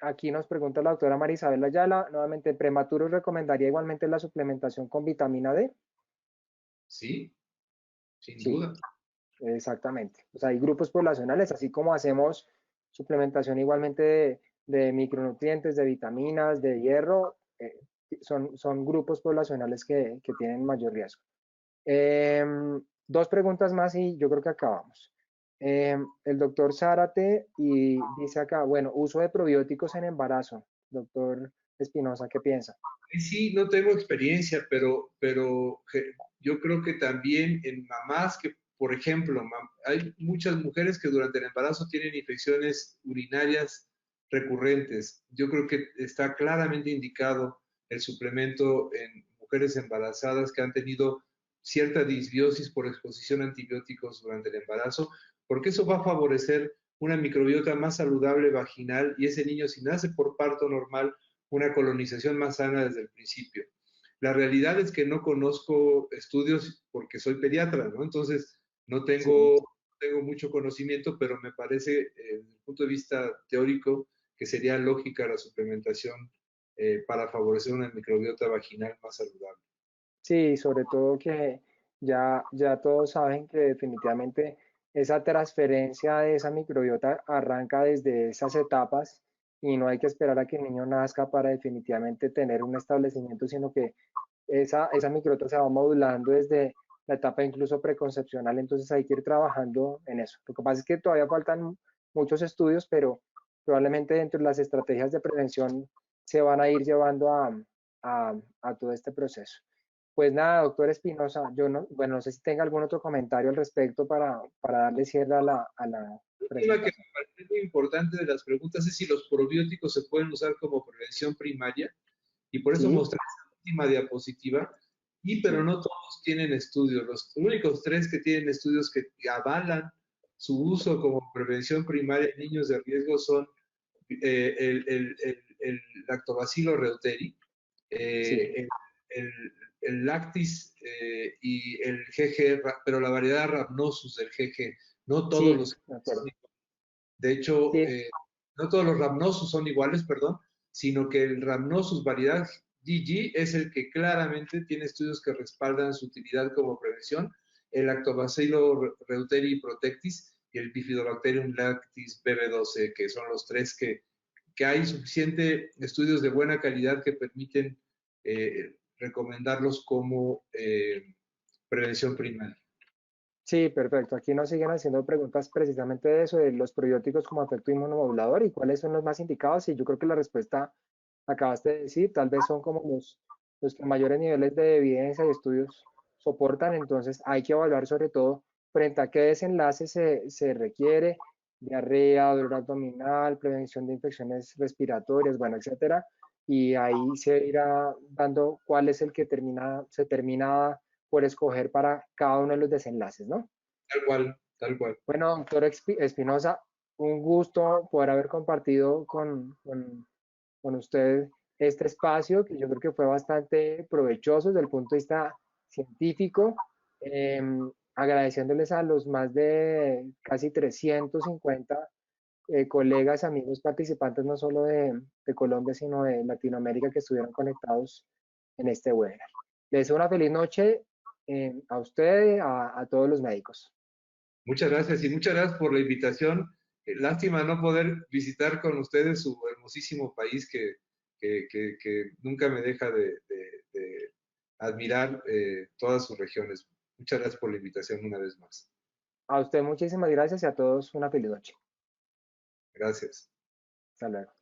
aquí nos pregunta la doctora Marisabel Ayala, nuevamente, ¿prematuro recomendaría igualmente la suplementación con vitamina D? Sí, sin Sí, duda. exactamente. O sea, hay grupos poblacionales, así como hacemos suplementación igualmente de micronutrientes, de vitaminas, de hierro, son grupos poblacionales que tienen mayor riesgo. Dos preguntas más y yo creo que acabamos. El doctor Zárate y dice acá, bueno, uso de probióticos en embarazo. Doctor Espinosa, ¿qué piensa? Sí, no tengo experiencia, pero yo creo que también en mamás que, por ejemplo, hay muchas mujeres que durante el embarazo tienen infecciones urinarias recurrentes. Yo creo que está claramente indicado el suplemento en mujeres embarazadas que han tenido cierta disbiosis por exposición a antibióticos durante el embarazo, porque eso va a favorecer una microbiota más saludable vaginal y ese niño, si nace por parto normal, una colonización más sana desde el principio. La realidad es que no conozco estudios porque soy pediatra, ¿no? Entonces, no Sí, tengo mucho conocimiento, pero me parece, desde el punto de vista teórico, que sería lógica la suplementación para favorecer una microbiota vaginal más saludable. sí, sobre todo que ya todos saben que definitivamente esa transferencia de esa microbiota arranca desde esas etapas y no hay que esperar a que el niño nazca para definitivamente tener un establecimiento, sino que esa microbiota se va modulando desde la etapa incluso preconcepcional, entonces hay que ir trabajando en eso. Lo que pasa es que todavía faltan muchos estudios, pero probablemente dentro de las estrategias de prevención se van a ir llevando a todo este proceso. Pues nada, doctor Espinosa, yo no, bueno, no sé si tenga algún otro comentario al respecto para darle cierre a la Un tema que presentación. me parece muy importante de las preguntas es si los probióticos se pueden usar como prevención primaria, y por eso Sí, mostré esa última diapositiva, pero sí, no todos tienen estudios. Los únicos 3 que tienen estudios que avalan su uso como prevención primaria en niños de riesgo son el Lactobacillus reuteri, sí, eh, el, el Lactis y el GG, pero la variedad Rhamnosus del GG. No todos sí, los de son acuerdo. iguales. De hecho, Sí, no todos los Rhamnosus son iguales, perdón, sino que el Rhamnosus variedad GG es el que claramente tiene estudios que respaldan su utilidad como prevención. El Lactobacillus reuteri protectis y el Bifidobacterium lactis BB12, que son los 3 que hay suficiente estudios de buena calidad que permiten recomendarlos como prevención primaria. sí, perfecto. Aquí nos siguen haciendo preguntas precisamente de eso, de los probióticos como efecto inmunomodulador y cuáles son los más indicados. Y yo creo que la respuesta acabaste de decir, tal vez son como los que mayores niveles de evidencia y estudios soportan. Entonces hay que evaluar sobre todo frente a qué desenlace se requiere, diarrea, dolor abdominal, prevención de infecciones respiratorias, bueno, etcétera. Y ahí se irá dando cuál es el que se termina por escoger para cada uno de los desenlaces, ¿no? Tal cual, tal cual. Bueno, doctor Espinosa, un gusto poder haber compartido con usted este espacio, que yo creo que fue bastante provechoso desde el punto de vista científico, eh, agradeciéndoles a los más de casi 350 colegas, amigos, participantes, no solo de Colombia, sino de Latinoamérica, que estuvieron conectados en este webinar. Les deseo una feliz noche a usted, a todos los médicos. Muchas gracias y muchas gracias por la invitación. Lástima no poder visitar con ustedes su hermosísimo país que nunca me deja de admirar todas sus regiones. Muchas gracias por la invitación una vez más. A usted muchísimas gracias y a todos una feliz noche. Gracias. Hasta luego.